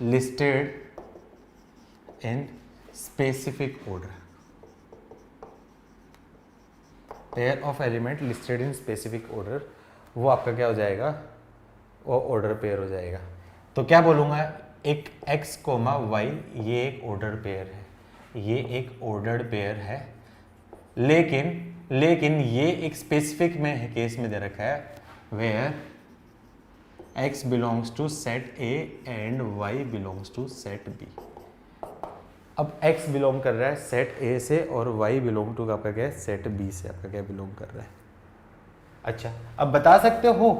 Speaker 1: listed in specific order, pair of element listed in specific order, वो आपका क्या हो जाएगा, वो ऑर्डर पेयर हो जाएगा। तो क्या बोलूँगा, एक x कोमा वाई ये एक ऑर्डर पेयर है, ये एक ऑर्डर्ड पेयर है, लेकिन ये एक स्पेसिफिक में है, केस में दे रखा है where x belongs to set A and y belongs to set B। अब x बिलोंग कर रहा है सेट A से और y बिलोंग टू आपका क्या है, सेट B से आपका क्या बिलोंग कर रहा है। अच्छा, अब बता सकते हो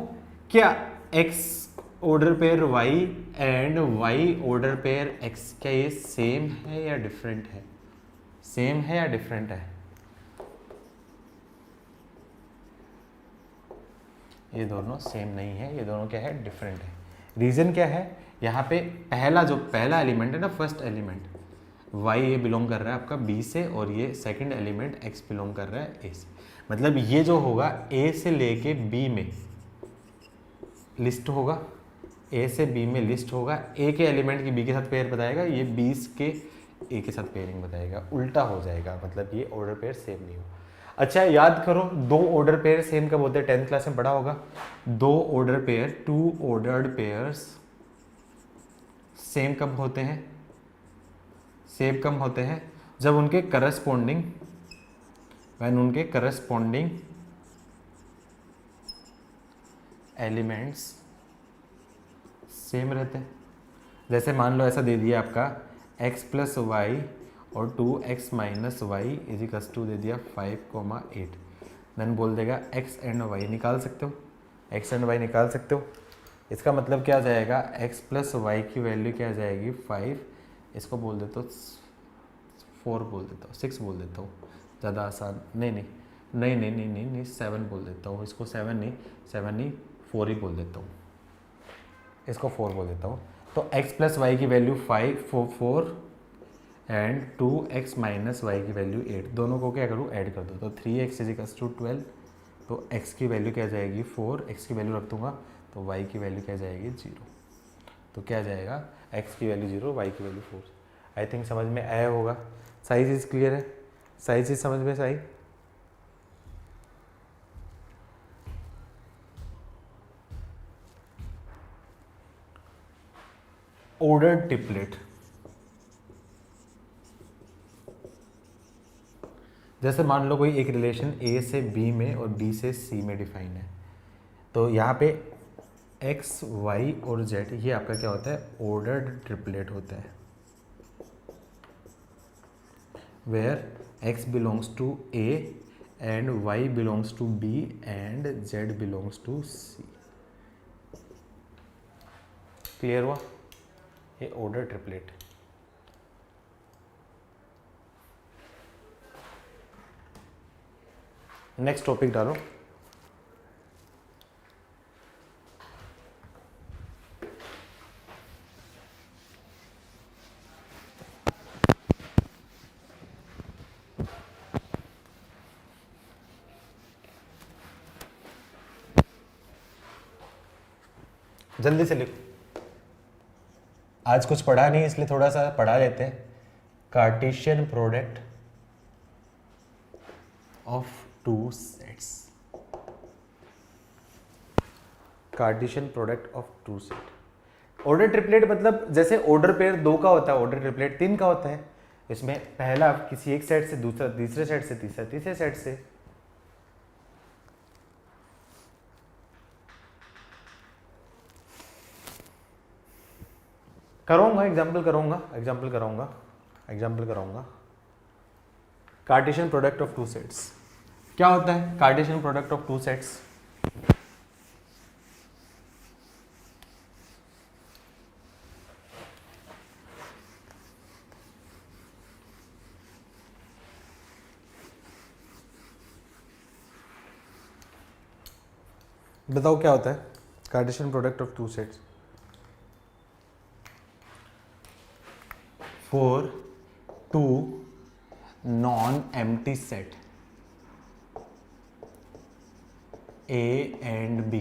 Speaker 1: क्या x order pair y and y order pair x क्या ये सेम है या डिफरेंट है, सेम है या डिफरेंट है? ये दोनों सेम नहीं है, ये दोनों क्या है, डिफरेंट है। रीज़न क्या है, यहाँ पे पहला एलिमेंट है ना, फर्स्ट एलिमेंट y ये बिलोंग कर रहा है आपका b से, और ये सेकंड एलिमेंट x बिलोंग कर रहा है a से। मतलब ये जो होगा a से लेके b में लिस्ट होगा, a से b में लिस्ट होगा, a के एलिमेंट की b के साथ पेयर बताएगा, ये 20 के a के साथ पेयरिंग बताएगा, उल्टा हो जाएगा, मतलब ये ऑर्डर पेयर सेम नहीं होगा। अच्छा याद करो, दो ऑर्डर पेयर सेम कब होते हैं, 10th क्लास में पढ़ा होगा। दो order pair, two ordered pairs same कब होते हैं, सेम कब होते हैं, जब उनके करस्पॉन्डिंग, व्हेन उनके करस्पॉन्डिंग एलिमेंट्स सेम रहते हैं। जैसे मान लो ऐसा दे दिया आपका x प्लस वाई और 2x minus Y equals to दे दिया 5,8, देन बोल देगा x एंड y निकाल सकते हो, x एंड y निकाल सकते हो। इसका मतलब क्या आ जाएगा, x प्लस वाई की वैल्यू क्या आ जाएगी 5, इसको बोल देता हूँ 4 बोल देता हूँ, 6 बोल देता हूँ, ज़्यादा आसान नहीं 7 बोल देता हूँ, इसको 7 नहीं 4 ही बोल देता हूँ, इसको 4 बोल देता हूँ। तो x प्लस वाई की value 4 and 2x minus y की वैल्यू 8, दोनों को क्या करूँ, ऐड कर दो, तो 3x इजिकल्स टू 12, तो x की वैल्यू क्या जाएगी 4, x की वैल्यू रख दूंगा तो y की वैल्यू क्या जाएगी 0, तो क्या जाएगा x की वैल्यू 0, y की वैल्यू 4। आई थिंक समझ में आया होगा, सारी चीज़ क्लियर है, सारी चीज़ समझ में आई। ऑर्डर ट्रिपलेट, जैसे मान लो कोई एक रिलेशन A से B में और B से C में डिफाइन है, तो यहाँ पे x, y और z ये आपका क्या होता है, ऑर्डर्ड ट्रिपलेट होता है, where x belongs to A and y belongs to B and z belongs to C। Clear हुआ, ये ऑर्डर ट्रिपलेट। नेक्स्ट टॉपिक डालो, जल्दी से लिखो, आज कुछ पढ़ा नहीं इसलिए थोड़ा सा पढ़ा लेते हैं। Cartesian product of two sets, Cartesian product of two set. Order triplet मतलब जैसे ऑर्डर पेयर 2 का होता है, ऑर्डर ट्रिपलेट 3 का होता है। इसमें पहला किसी एक सेट से दूसरा, तीसरे सेट से तीसरा, तीसरे सेट से। एग्जाम्पल करूंगा। Cartesian product of two sets क्या होता है? Cartesian product of two sets बताओ क्या होता है? Cartesian product of two sets for two non empty set A and B,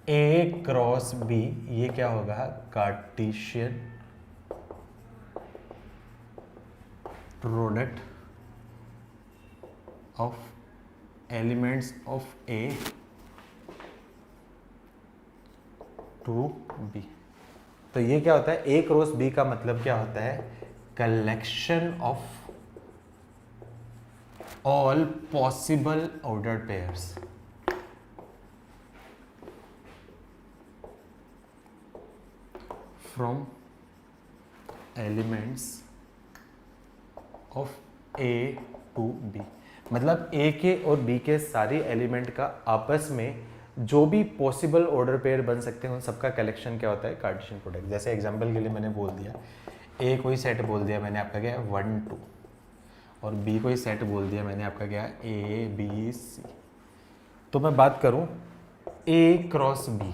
Speaker 1: A cross B, ये क्या होगा? Cartesian product of elements of A to B. तो ये क्या होता है, ए क्रॉस बी का मतलब क्या होता है, collection of all possible ordered pairs from elements of A to B. मतलब ए के और बी के सारे एलिमेंट का आपस में जो भी पॉसिबल ऑर्डर पेयर बन सकते हैं उन सबका कलेक्शन क्या होता है, कार्टेशियन प्रोडक्ट। जैसे एग्जांपल के लिए मैंने बोल दिया, ए कोई सेट बोल दिया मैंने आपका क्या है 1 2, और बी कोई सेट बोल दिया मैंने आपका क्या है ए बी सी। तो मैं बात करूं ए क्रॉस बी,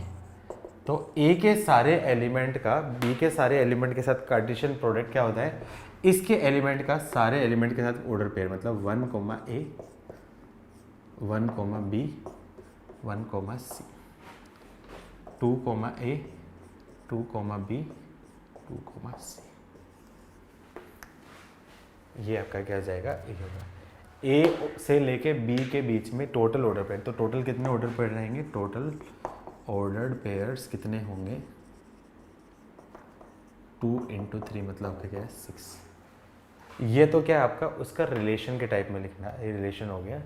Speaker 1: तो ए के सारे एलिमेंट का बी के सारे एलिमेंट के साथ कार्टेशियन प्रोडक्ट क्या होता है, इसके एलिमेंट का सारे एलिमेंट के साथ ऑर्डर पेयर। मतलब 1 ए 1 बी 1 सी 2 ए 2 बी 2 सी। ये आपका क्या जाएगा, ये होगा ए से लेके बी के बीच में टोटल ऑर्डर पेयर। तो टोटल कितने ऑर्डर पेयर रहेंगे, टोटल ऑर्डर्ड पेयर्स कितने होंगे 2 × 3 मतलब आपका क्या है 6। ये तो क्या है आपका उसका रिलेशन के टाइप में लिखना, ये रिलेशन हो गया।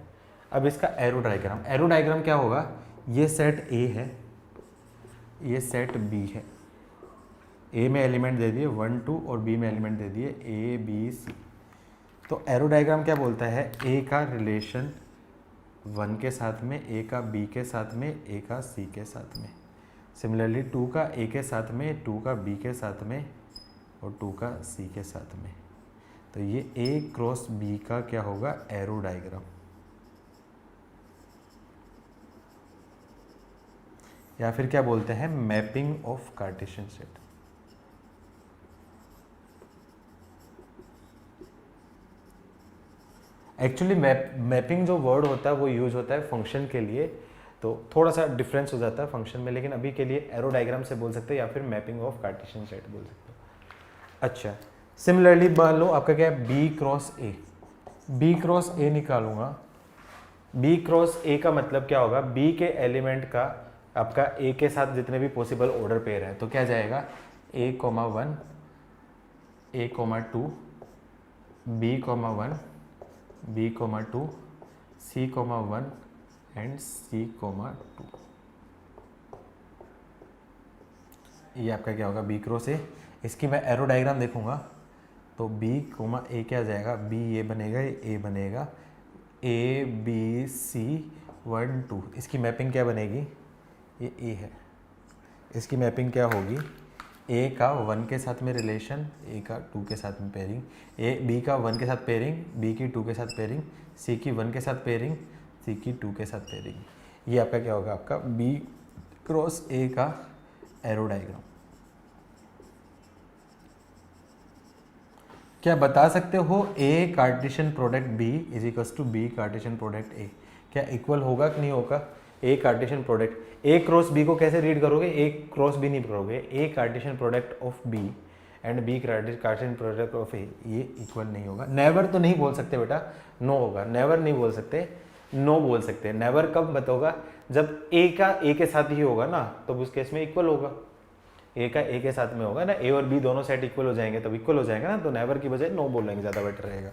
Speaker 1: अब इसका एरो डायग्राम, एरो डायग्राम क्या होगा, ये सेट ए है, ये सेट बी है, ए में एलिमेंट दे दिए 1 2 और बी में एलिमेंट दे दिए ए बी सी। तो एरो डायग्राम क्या बोलता है, ए का रिलेशन 1 के साथ में, ए का बी के साथ में, ए का सी के साथ में। सिमिलरली 2 का ए के साथ में, 2 का बी के साथ में और 2 का सी के साथ में। तो ये ए क्रॉस बी का क्या होगा, एरो डायग्राम। या फिर क्या बोलते हैं, mapping of Cartesian set. Actually mapping जो वर्ड होता है वो यूज होता है फंक्शन के लिए, तो थोड़ा सा डिफरेंस हो जाता है फंक्शन में, लेकिन अभी के लिए एरो डायग्राम से बोल सकते हैं या फिर मैपिंग ऑफ कार्टेशियन सेट बोल सकते हो। अच्छा, सिमिलरली मान लो आपका क्या है B cross A, B cross A निकालूंगा। बी क्रॉस ए का मतलब क्या होगा, बी के एलिमेंट का आपका ए के साथ जितने भी पॉसिबल ऑर्डर पेयर है तो क्या जाएगा a, 1 a, 2 b, 1 b, 2 c, 1 and c, 2। ये आपका क्या होगा बी क्रॉस ए। इसकी मैं एरो डायग्राम देखूंगा तो b, a क्या जाएगा, b ये बनेगा, ये a बनेगा, a b c 1 2। इसकी मैपिंग क्या बनेगी, ये a है, इसकी मैपिंग क्या होगी, a का 1 के साथ में रिलेशन, a का 2 के साथ में पेयरिंग, b का 1 के साथ पेयरिंग, b की 2 के साथ पेयरिंग, c की 1 के साथ पेयरिंग, c की 2 के साथ पेयरिंग। ये आपका क्या होगा, आपका b क्रॉस a का एरो डायग्राम। क्या बता सकते हो a Cartesian product b is equals to b Cartesian product a, क्या इक्वल होगा कि नहीं होगा। a Cartesian product a cross b को कैसे रीड करोगे, a क्रॉस b नहीं करोगे, a Cartesian product of b and b Cartesian product of a, ये इक्वल नहीं होगा। नेवर तो नहीं बोल सकते बेटा, नो होगा, नेवर नहीं बोल सकते, नो बोल सकते। नेवर कब बताओगा, जब a का a के साथ ही होगा ना, तब उस केस में इक्वल होगा, a का a के साथ में होगा ना, a और b दोनों सेट इक्वल हो जाएंगे तब इक्वल हो जाएगा ना। तो नेवर की बजाय नो बोलेंगे, ज़्यादा बेटर रहेगा।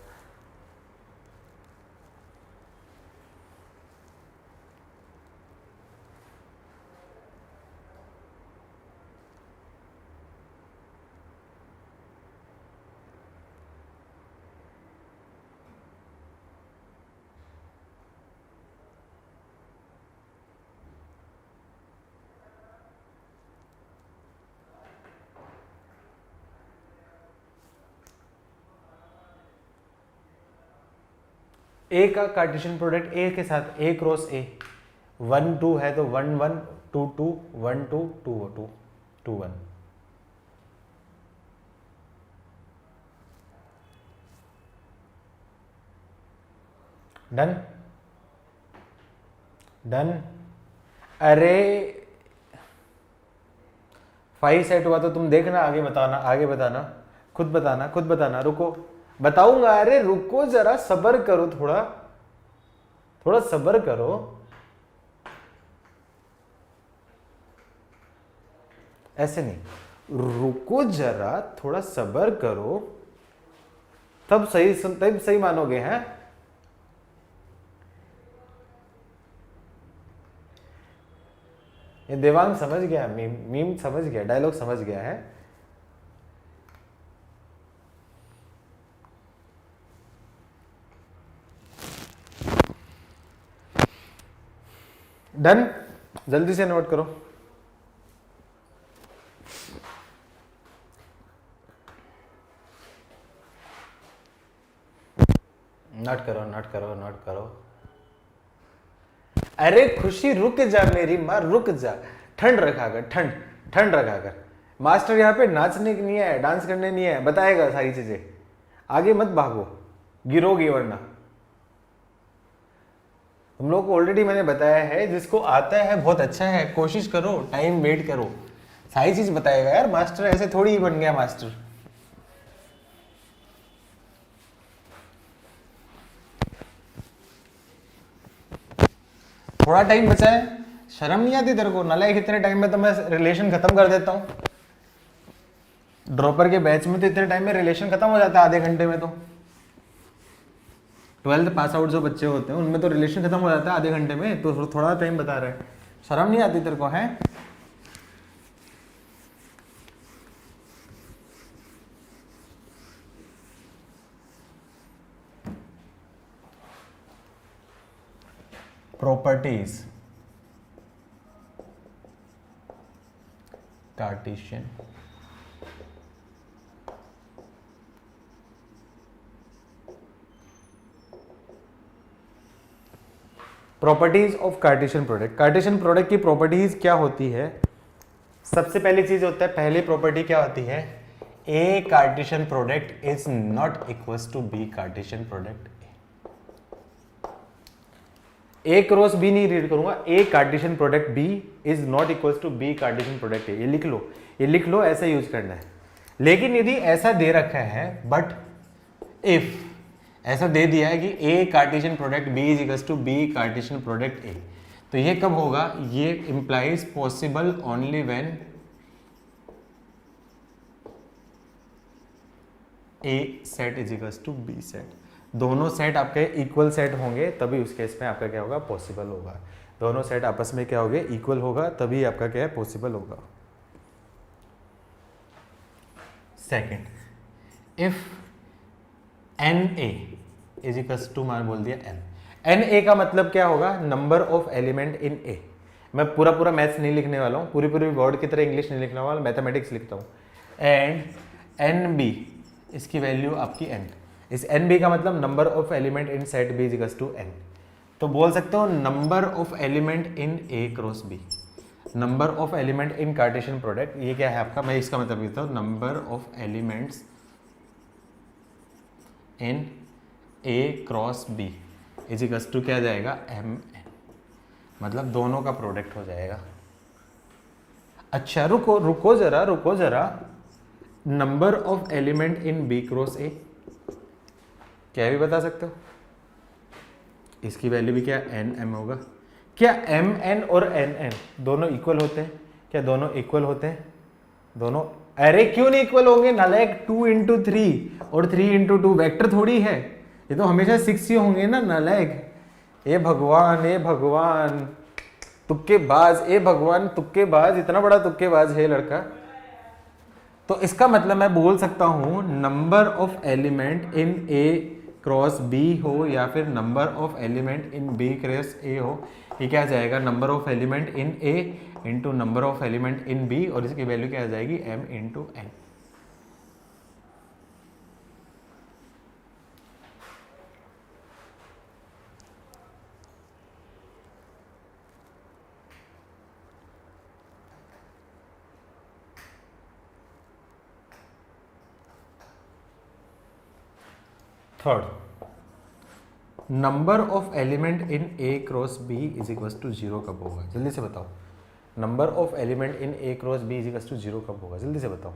Speaker 1: ए का कार्टेशियन प्रोडक्ट ए के साथ a क्रॉस a 1 2 है तो 1 1 2 2 1 2 2 2 2 1। Done done. अरे 5 सेट हुआ तो तुम देखना, आगे बताना, आगे बताना, खुद बताना, खुद बताना। रुको बताऊंगा, अरे रुको जरा, सब्र करो, थोड़ा थोड़ा सब्र करो। ऐसे नहीं, रुको जरा, थोड़ा सब्र करो, तब सही मानोगे। हैं ये देवांग समझ गया, मीम समझ गया, डायलॉग समझ गया है। डन, जल्दी से नोट करो। नोट करो, नोट करो, नोट करो। अरे खुशी रुक जा मेरी माँ, रुक जा, ठंड रखा कर, ठंड ठंड रखा कर। मास्टर यहाँ पे नाचने की नहीं है, डांस करने नहीं है, बताएगा सारी चीजें। आगे मत भागो, गिरोगी वरना। हम लोग को ऑलरेडी मैंने बताया है, जिसको आता है बहुत अच्छा है, कोशिश करो, टाइम वेट करो, सारी चीज बताएगा यार मास्टर। ऐसे थोड़ी ही बन गया मास्टर। थोड़ा टाइम बचा है, शर्म नहीं आती तेरे को? नालायक, इतने टाइम में तो मैं रिलेशन खत्म कर देता हूँ। ड्रॉपर के बैच में तो इतने टाइम में रिलेशन खत्म हो जाता है, आधे घंटे में। तो 12th पास आउट जो बच्चे होते हैं उनमें तो रिलेशन खत्म हो जाता है आधे घंटे में। तो थोड़ा टाइम बता रहे हैं, शर्म नहीं आती तेरे को? है properties Cartesian properties of Cartesian product. Cartesian product की प्रॉपर्टीज क्या होती है? सबसे पहली चीज होता है, पहली प्रॉपर्टी क्या होती है? A Cartesian product is not equals to B Cartesian product. A cross B नहीं रीड करूंगा, A Cartesian product B is not equals to B Cartesian product A. ये लिख लो, ये लिख लो, ऐसा यूज करना है। लेकिन यदि ऐसा दे रखा है, बट इफ ऐसा दे दिया है कि A Cartesian product B is equals to B Cartesian product A, तो ये कब होगा? ये implies possible only when A set is equals to B set. दोनों सेट आपके इक्वल सेट होंगे तभी उस केस में आपका क्या होगा? पॉसिबल होगा। दोनों सेट आपस में क्या होंगे? इक्वल होगा, तभी आपका क्या है? पॉसिबल होगा। Second, if n A is equals to, मान बोल दिया एन। एन ए का मतलब क्या होगा? नंबर ऑफ एलिमेंट इन ए। मैं पूरा पूरा मैथ्स नहीं लिखने वाला हूँ, पूरी पूरी वर्ड की तरह इंग्लिश नहीं लिखने वाला, मैथमेटिक्स लिखता हूँ। एंड एन बी, इसकी वैल्यू आपकी एन। इस एन बी का मतलब number of element in set B is equals to n. तो बोल सकते हो number of element in A cross B, number of element in Cartesian product. ये क्या है आपका? मैं इसका मतलब लिखता हूँ, number of elements in A cross B is equals to क्या आ जाएगा? एम एन, मतलब दोनों का प्रोडक्ट हो जाएगा। अच्छा रुको रुको जरा, रुको जरा, number of element in B cross A क्या भी बता सकते हो? इसकी वैल्यू भी क्या? एन एम होगा। क्या एम एन और एन एन दोनों इक्वल होते हैं? क्या दोनों इक्वल होते हैं? दोनों, अरे क्यों नहीं इक्वल होंगे नालायक? 2 इंटू 3 और 3 इंटू 2 वैक्टर थोड़ी है, ये तो हमेशा 6 ही होंगे ना नालायक। ए भगवान, ए भगवान, तुक्केबाज, ए भगवान तुक्केबाज, इतना बड़ा तुक्केबाज है लड़का। तो इसका मतलब मैं बोल सकता हूं number of element in A cross B हो या फिर number of element in B cross A हो, ये क्या आ जाएगा? Number of element in A into number of element in B, और इसकी वैल्यू क्या आ जाएगी? M into n. Third, number of element in A cross B is equal to 0 कब होगा? जल्दी से बताओ। Number of element in A cross B is equal to 0 कब होगा? जल्दी से बताओ।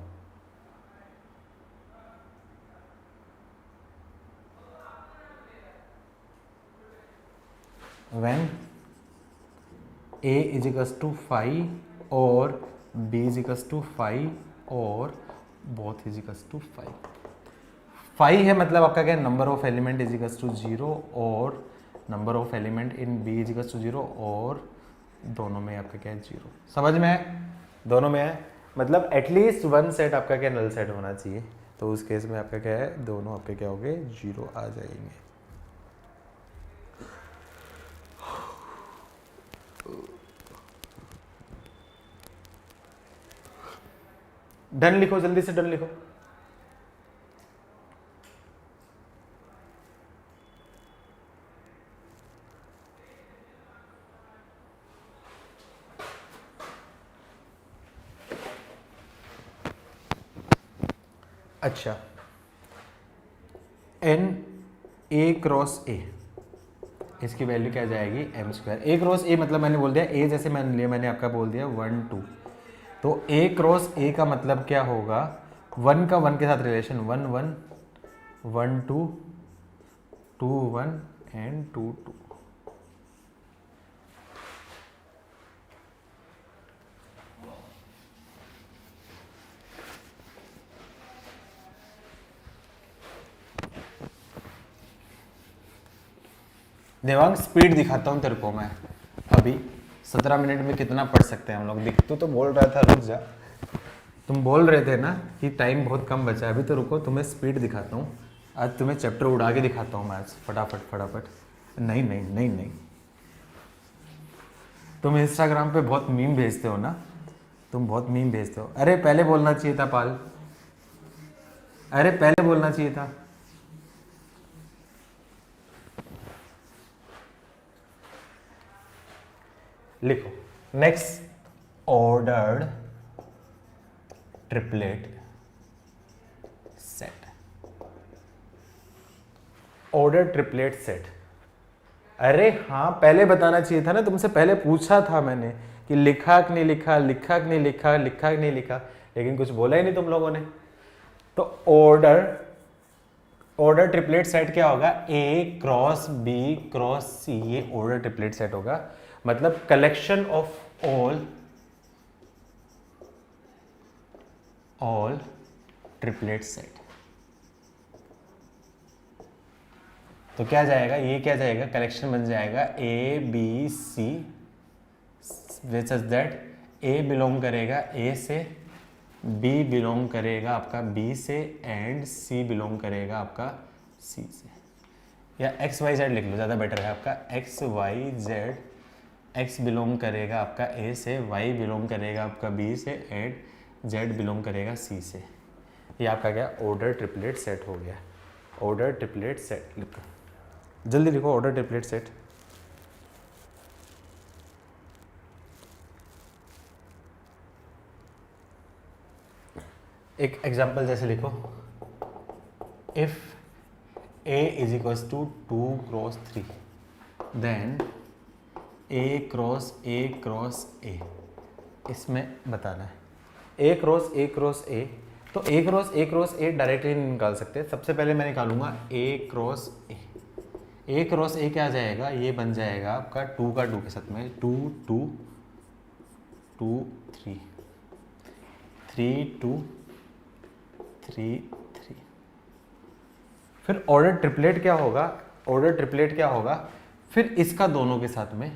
Speaker 1: When a is equals to 5 और b इज इक्वल्स टू 5 और बोथ इज इक्वल्स टू 5। 5 है मतलब आपका क्या, number of element is equals to 0 और number of element in b is equals to 0 और दोनों में आपका क्या है 0। समझ में है? दोनों में है मतलब एटलीस्ट वन सेट आपका क्या नल सेट होना चाहिए। तो उस केस में आपका क्या है, दोनों आपके क्या हो गए 0 आ जाएंगे। डन लिखो, जल्दी से डन लिखो। अच्छा, एन ए क्रॉस ए, इसकी वैल्यू क्या जाएगी m square. A cross A मतलब मैंने बोल दिया ए, जैसे मैंने लिया, मैंने आपका बोल दिया 1 2, तो ए क्रॉस ए का मतलब क्या होगा, 1 का 1 के साथ रिलेशन 1 1 1 2 2 1 एंड 2 2। देवांग स्पीड दिखाता हूँ तेरे को मैं, अभी 17 मिनट में कितना पढ़ सकते हैं हम लोग। दिख तू तो बोल रहा था रुक जा, तुम बोल रहे थे ना कि टाइम बहुत कम बचा है, अभी तो रुको तुम्हें स्पीड दिखाता हूँ। आज तुम्हें चैप्टर उड़ा के दिखाता हूँ मैं आज, फटाफट फटाफट। नहीं नहीं नहीं नहीं, तुम इंस्टाग्राम पे बहुत मीम भेजते हो ना, तुम बहुत मीम भेजते हो। अरे पहले बोलना चाहिए था पाल, अरे पहले बोलना चाहिए था। लिखो next, ordered triplet set. Order triplet set, अरे हाँ पहले बताना चाहिए था ना, तुमसे पहले पूछा था मैंने कि लिखा कि नहीं लिखा, लिखा कि नहीं लिखा, लिखा कि नहीं लिखा, लेकिन कुछ बोला ही नहीं तुम लोगों ने। तो ऑर्डर ट्रिपलेट सेट क्या होगा, A cross B cross C, ये ऑर्डर ट्रिपलेट सेट होगा। मतलब collection of all triplet set. तो क्या जाएगा, ये क्या जाएगा, कलेक्शन बन जाएगा A B C, which is that A belong करेगा ए से, बी बिलोंग करेगा आपका बी से, एंड सी बिलोंग करेगा आपका सी से। या एक्स वाई जेड लिख लो, ज़्यादा बेटर है आपका, x y z, x belong करेगा आपका ए से, वाई बिलोंग करेगा आपका बी से, एंड जेड बिलोंग करेगा सी से। ये आपका क्या ऑर्डर ट्रिपलेट सेट हो गया। ऑर्डर ट्रिपलेट सेट लिखो, जल्दी लिखो ऑर्डर ट्रिपलेट सेट। एक एग्जांपल जैसे लिखो, if a is equals to 2 cross 3, then a cross a, इसमें बताना है a क्रॉस a। तो a क्रॉस a डायरेक्टली नहीं निकाल सकते, सबसे पहले मैं निकालूंगा a क्रॉस a क्या आ जाएगा, ये बन जाएगा आपका 2 का 2 के साथ में 2 2 2 3 3 2 3 3। फिर ऑर्डर ट्रिपलेट क्या होगा, ऑर्डर ट्रिपलेट क्या होगा, फिर इसका दोनों के साथ में,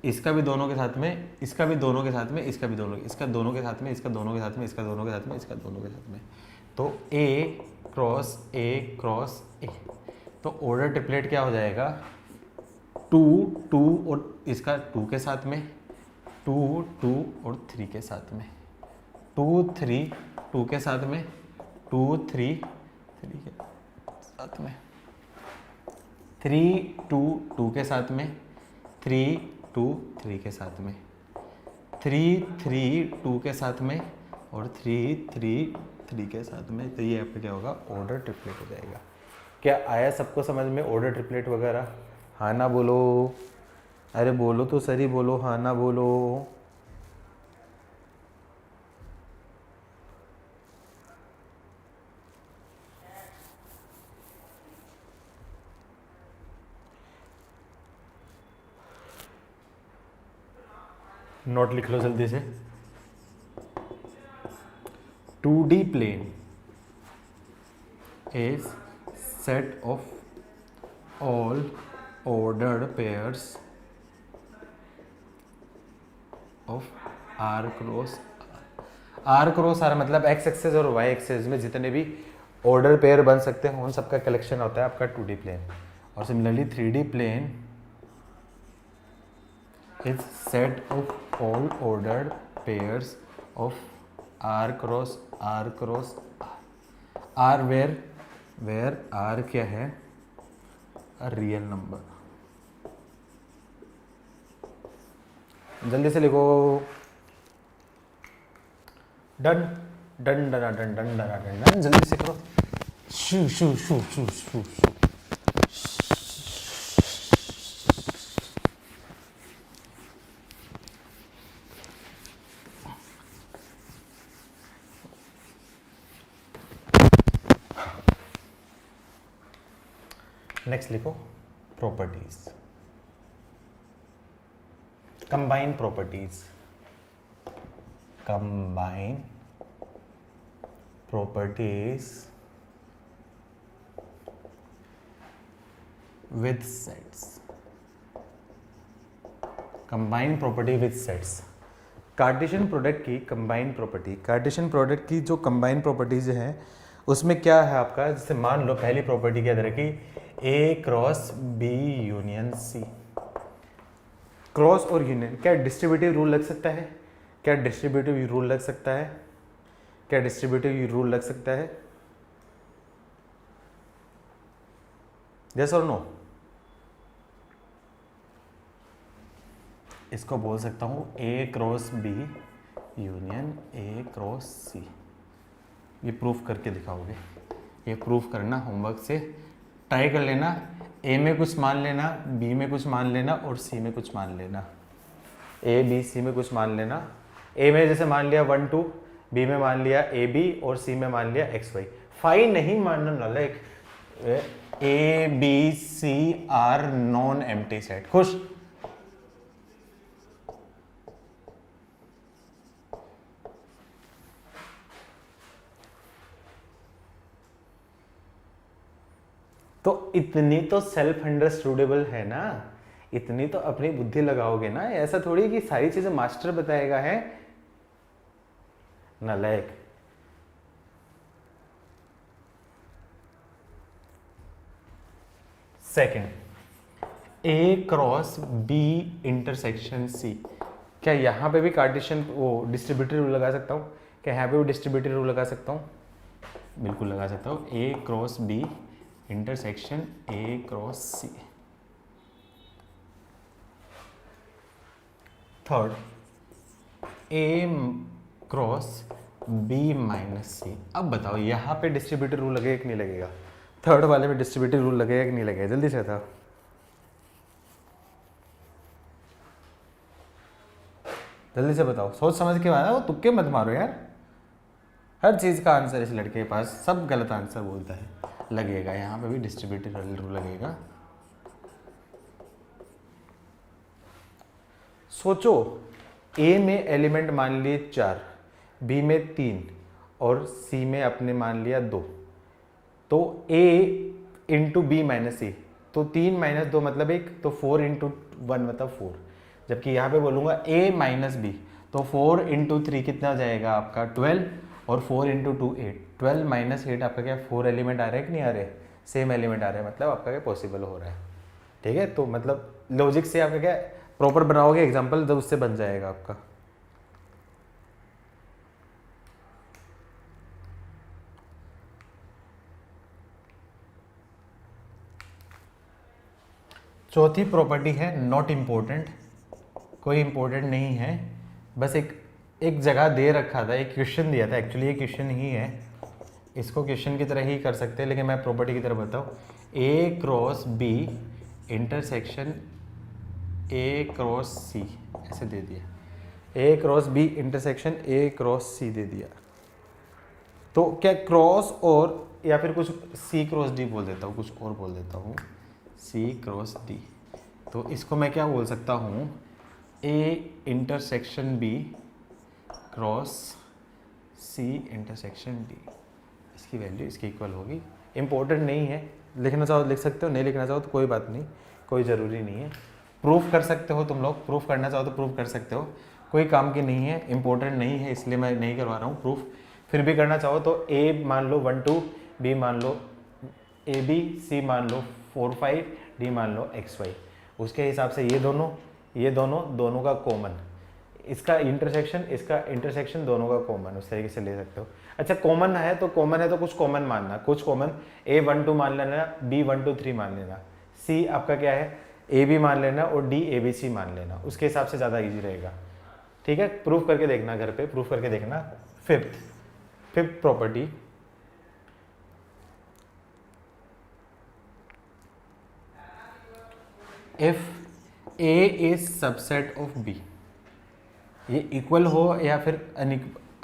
Speaker 1: इसका भी दोनों के साथ में, इसका भी दोनों के साथ में, इसका भी दोनों, इसका दोनों के साथ में, इसका दोनों के साथ में, इसका दोनों के साथ में, इसका दोनों के साथ में। तो a क्रॉस a, तो ऑर्डर ट्रिपलेट क्या हो जाएगा, 2 2 और इसका 2 के साथ में, 2 2 और 3 के साथ में, 2 3 2 के साथ में, 2 3 3 के साथ में, 3 2 2 के साथ में, 3 2 3 के साथ में, 3 3 2 के साथ में, और 3 3 3 के साथ में। तो ये आपका क्या होगा, ऑर्डर ट्रिपलेट हो जाएगा। क्या आया सबको समझ में ऑर्डर ट्रिपलेट वगैरह? हाँ ना बोलो, अरे बोलो तो सही बोलो, हाँ ना बोलो। नोट लिख लो जल्दी से। 2D plane is set of all ordered pairs of r cross r मतलब x एक्सेस और y एक्सेस में जितने भी ऑर्डर पेयर बन सकते हैं उन सबका कलेक्शन होता है आपका 2D प्लेन। और similarly 3D plane is set of all ordered pairs of r cross r where r क्या है, रियल नंबर। जल्दी से लिखो। Done done done done done done done, जल्दी से करो। शू शू शू शू शू शू। नेक्स्ट लिखो properties, combine properties, combine properties with sets, combine property with sets. Cartesian product की कंबाइन प्रॉपर्टी, कार्टेशियन प्रोडक्ट की जो कंबाइन प्रॉपर्टीज है उसमें क्या है आपका, जैसे मान लो पहली प्रॉपर्टी क्या तरह की, A cross B union C। Cross और यूनियन, क्या डिस्ट्रीब्यूटिव रूल लग सकता है, क्या डिस्ट्रीब्यूटिव रूल लग सकता है, क्या डिस्ट्रीब्यूटिव रूल लग सकता है, यस और नो? इसको बोल सकता हूं A cross B union A cross C। ये प्रूफ करके दिखाओगे, ये प्रूफ करना होमवर्क से ट्राई कर लेना। ए में कुछ मान लेना, बी में कुछ मान लेना और सी में कुछ मान लेना। ए बी सी में कुछ मान लेना। ए में जैसे मान लिया 1 2, बी में मान लिया ए बी और सी में मान लिया एक्स वाई। फाई नहीं मानना, like A B C are non empty set. खुश? तो इतनी तो सेल्फ अंडरस्टूडेबल है ना, इतनी तो अपनी बुद्धि लगाओगे ना। ऐसा थोड़ी कि सारी चीजें मास्टर बताएगा है, नालायक। सेकंड, ए क्रॉस बी इंटरसेक्शन सी। क्या यहां पे भी कार्टेशियन वो डिस्ट्रीब्यूटिव रूल लगा सकता हूं? क्या यहां पे भी डिस्ट्रीब्यूटिव रूल लगा सकता हूं? बिल्कुल लगा सकता हूं। A cross B intersection A cross C. Third, A cross B minus C. अब बताओ यहां पे डिस्ट्रीब्यूटिव रूल लगेगा कि नहीं लगेगा? थर्ड वाले में डिस्ट्रीब्यूटिव रूल लगेगा कि नहीं लगेगा? जल्दी से बताओ। जल्दी से बताओ, सोच समझ के बाद, वो तुक्के मत मारो यार। हर चीज का आंसर इस लड़के के पास सब गलत आंसर बोलता है। लगेगा यहाँ पे भी डिस्ट्रीब्यूटिव रूल लगेगा। सोचो, ए में एलिमेंट मान लिए 4, बी में 3 और सी में अपने मान लिया 2। तो ए इंटू बी माइनस सी, तो 3 माइनस 2 मतलब 1, तो 4 इंटू 1 मतलब 4। जबकि यहाँ पे बोलूँगा ए माइनस बी, तो 4 इंटू 3 कितना हो जाएगा आपका 12, और 4 इंटू 2 8। 12 माइनस 8 आपका क्या 4 एलिमेंट आ रहे हैं कि नहीं आ रहे? सेम एलिमेंट आ रहे हैं, मतलब आपका क्या पॉसिबल हो रहा है। ठीक है, तो मतलब लॉजिक से आपका क्या प्रॉपर बनाओगे एग्जाम्पल, जब उससे बन जाएगा आपका। चौथी प्रॉपर्टी है नॉट इम्पोर्टेंट, कोई इम्पोर्टेंट नहीं है, बस एक जगह दे रखा था, एक क्वेश्चन दिया था। एक्चुअली ये क्वेश्चन ही है, इसको क्वेश्चन की तरह ही कर सकते हैं, लेकिन मैं प्रॉपर्टी की तरह बताऊँ। A cross B intersection A cross C, ऐसे दे दिया। A cross B intersection A cross C दे दिया। तो क्या क्रॉस और या फिर कुछ सी क्रॉस डी बोल देता हूँ, कुछ और बोल देता हूँ, सी क्रॉस डी। तो इसको मैं क्या बोल सकता हूँ, A intersection B cross C intersection D, इसकी वैल्यू इसके इक्वल होगी। इम्पोर्टेंट नहीं है, लिखना चाहो लिख सकते हो, नहीं लिखना चाहो तो कोई बात नहीं, कोई ज़रूरी नहीं है। प्रूफ कर सकते हो तुम लोग, प्रूफ करना चाहो तो प्रूफ कर सकते हो, कोई काम की नहीं है, इम्पोर्टेंट नहीं है, इसलिए मैं नहीं करवा रहा हूँ प्रूफ। फिर भी करना चाहो तो ए मान लो 1 2, बी मान लो ए बी, सी मान लो 4 5, डी मान लो एक्स वाई। उसके हिसाब से ये दोनों का कॉमन, इसका इंटरसेक्शन दोनों का कॉमन, उस तरीके से ले सकते हो। अच्छा कॉमन है तो कुछ कॉमन मानना, कुछ कॉमन ए 1 2 मान लेना, बी 1 2 3 मान लेना, सी आपका क्या है ए बी मान लेना और डी ए बी सी मान लेना, उसके हिसाब से ज़्यादा इजी रहेगा। ठीक है, प्रूफ करके देखना, घर पे प्रूफ करके देखना। Fifth property, if A is subset of B, ये इक्वल हो या फिर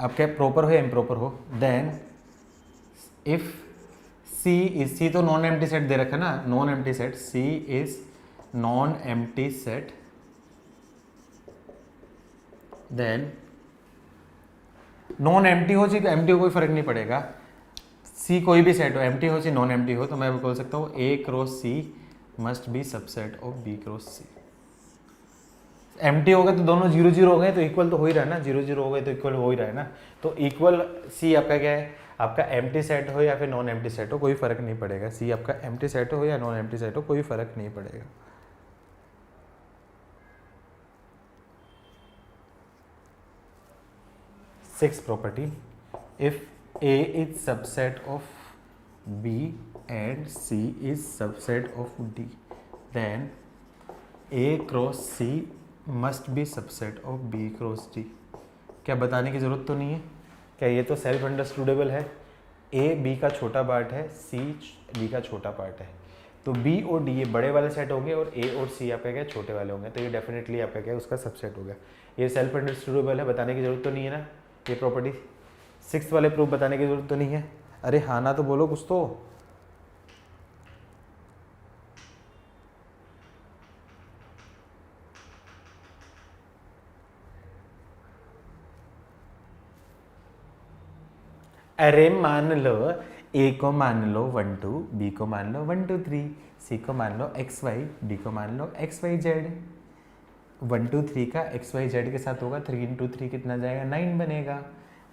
Speaker 1: आपके प्रॉपर हो या इम्प्रॉपर हो, देन इफ सी तो नॉन एम्प्टी सेट दे रखा है ना, non empty set, C is non empty set, then non empty हो चाहे एम्प्टी हो कोई फर्क नहीं पड़ेगा, सी कोई भी सेट हो, एम्प्टी हो चाहे नॉन एम्प्टी हो, तो मैं बोल सकता हूँ A cross C must be subset of B cross C. Empty हो गए तो दोनों 0 0 हो गए तो इक्वल तो हो ही रहा है ना, 0 0 हो गए तो इक्वल हो ही रहा है ना, तो इक्वल सी आपका क्या है, आपका एम्प्टी सेट हो या फिर नॉन एम्प्टी सेट हो कोई फर्क नहीं पड़ेगा, सी आपका एम्प्टी सेट हो या नॉन एम्प्टी सेट हो कोई फर्क नहीं पड़ेगा। Six property, if A is subset of B and C is subset of D, then A cross C must be subset of B cross D। क्या बताने की ज़रूरत तो नहीं है, क्या ये तो सेल्फ अंडरस्टूडेबल है। A B का छोटा पार्ट है, C D का छोटा पार्ट है, तो B और D ये बड़े वाले सेट होंगे और A और C आपका क्या छोटे वाले होंगे, तो ये डेफिनेटली आपका क्या उसका सबसेट होगा। ये सेल्फ अंडरस्टूडेबल है, बताने की ज़रूरत तो नहीं है ना ये प्रॉपर्टी। सिक्स्थ वाले प्रूफ बताने की जरूरत तो नहीं है, अरे हाँ ना तो बोलो कुछ तो। अरे मान लो ए को मान लो 1 2, बी को मान लो 1 2 3, सी को मान लो एक्स वाई, डी को मान लो एक्स वाई जेड। 1 2 3 का एक्स वाई जेड के साथ होगा, 3 इंटू 3 कितना जाएगा 9 बनेगा।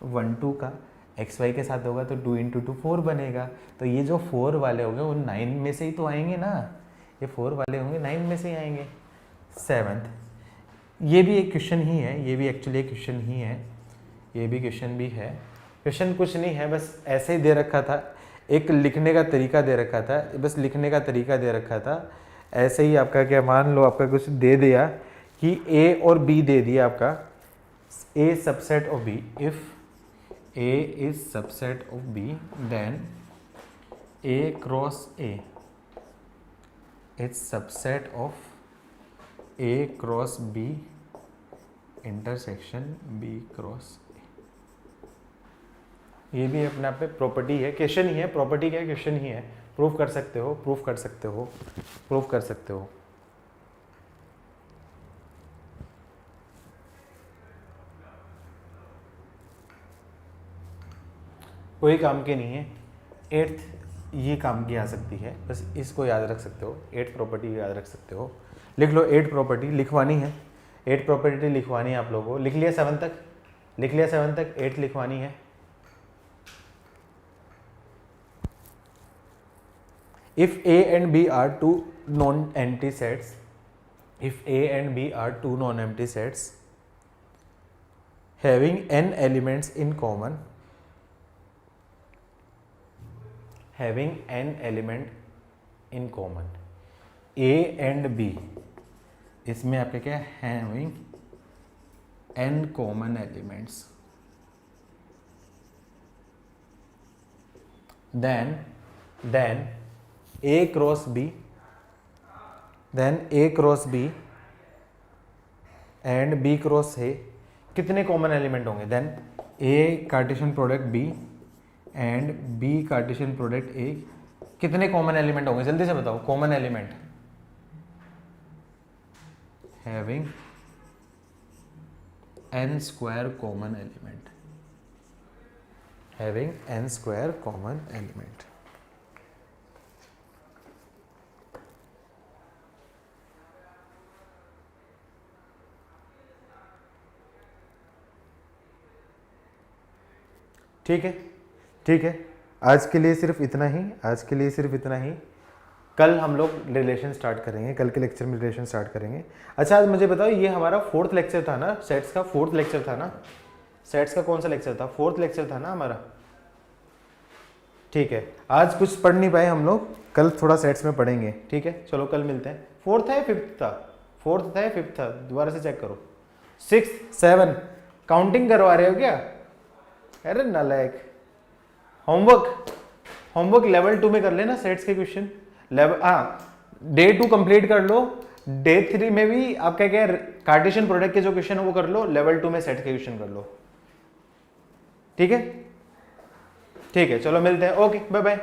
Speaker 1: 1 2 का एक्स वाई के साथ होगा तो 2 इंटू 2 4 बनेगा। तो ये जो 4 वाले होंगे वो 9 में से ही तो आएंगे ना, ये 4 वाले होंगे 9 में से ही आएंगे। सेवन्थ, ये भी एक क्वेश्चन ही है, ये भी एक्चुअली एक क्वेश्चन ही है, ये भी क्वेश्चन भी है। क्वेश्चन कुछ नहीं है, बस ऐसे ही दे रखा था, एक लिखने का तरीका दे रखा था, बस लिखने का तरीका दे रखा था। ऐसे ही आपका क्या मान लो आपका कुछ दे दिया कि ए और बी दे दिया आपका, A subset of B, if A is subset of B, then A cross A is subset of A cross B intersection B cross A। ये भी अपने आप में प्रॉपर्टी है, क्वेश्चन ही है, प्रॉपर्टी क्या है क्वेश्चन ही है, प्रूफ कर सकते हो, प्रूफ कर सकते हो, प्रूफ कर सकते हो। कोई काम की नहीं है। एट्थ ये काम की आ सकती है, बस इसको याद रख सकते हो, एट्थ प्रॉपर्टी याद रख सकते हो, लिख लो। एट्थ प्रॉपर्टी लिखवानी है, एट्थ प्रॉपर्टी लिखवानी है आप लोगों को, लिख लिया 7 तक, लिख लिया 7 तक, एट्थ लिखवानी है। If A and B are two non-empty sets, if A and B are two non-empty sets having n elements in common, having n element in common, A and B, इसमें आपके क्या है, having n common elements, then A cross B, then A cross B and B cross A कितने कॉमन एलिमेंट होंगे, then A Cartesian product B and B Cartesian product A कितने कॉमन एलिमेंट होंगे, जल्दी से बताओ। Common element having n square common element, having n square common element. ठीक है, ठीक है, आज के लिए सिर्फ इतना ही, आज के लिए सिर्फ इतना ही। कल हम लोग रिलेशन स्टार्ट करेंगे, कल के लेक्चर में रिलेशन स्टार्ट करेंगे। अच्छा, आज मुझे बताओ, ये हमारा 4th लेक्चर था ना, सेट्स का 4th लेक्चर था ना, सेट्स का कौन सा लेक्चर था? 4th लेक्चर था ना हमारा। ठीक है, आज कुछ पढ़ नहीं पाए हम लोग, कल थोड़ा सेट्स में पढ़ेंगे। ठीक है, चलो कल मिलते हैं। 4th था या 5th था? 4th था या 5th था? दोबारा से चेक करो। 6, 7 काउंटिंग करवा रहे हो क्या? अरे नालायक। होमवर्क लेवल 2 में कर लेना सेट्स के क्वेश्चन। लेवल डे 2 कंप्लीट कर लो, डे 3 में भी आप क्या क्या कार्टेशियन प्रोडक्ट के जो क्वेश्चन है वो कर लो, लेवल 2 में सेट के क्वेश्चन कर लो। ठीक है, ठीक है, चलो मिलते हैं। Okay, bye bye.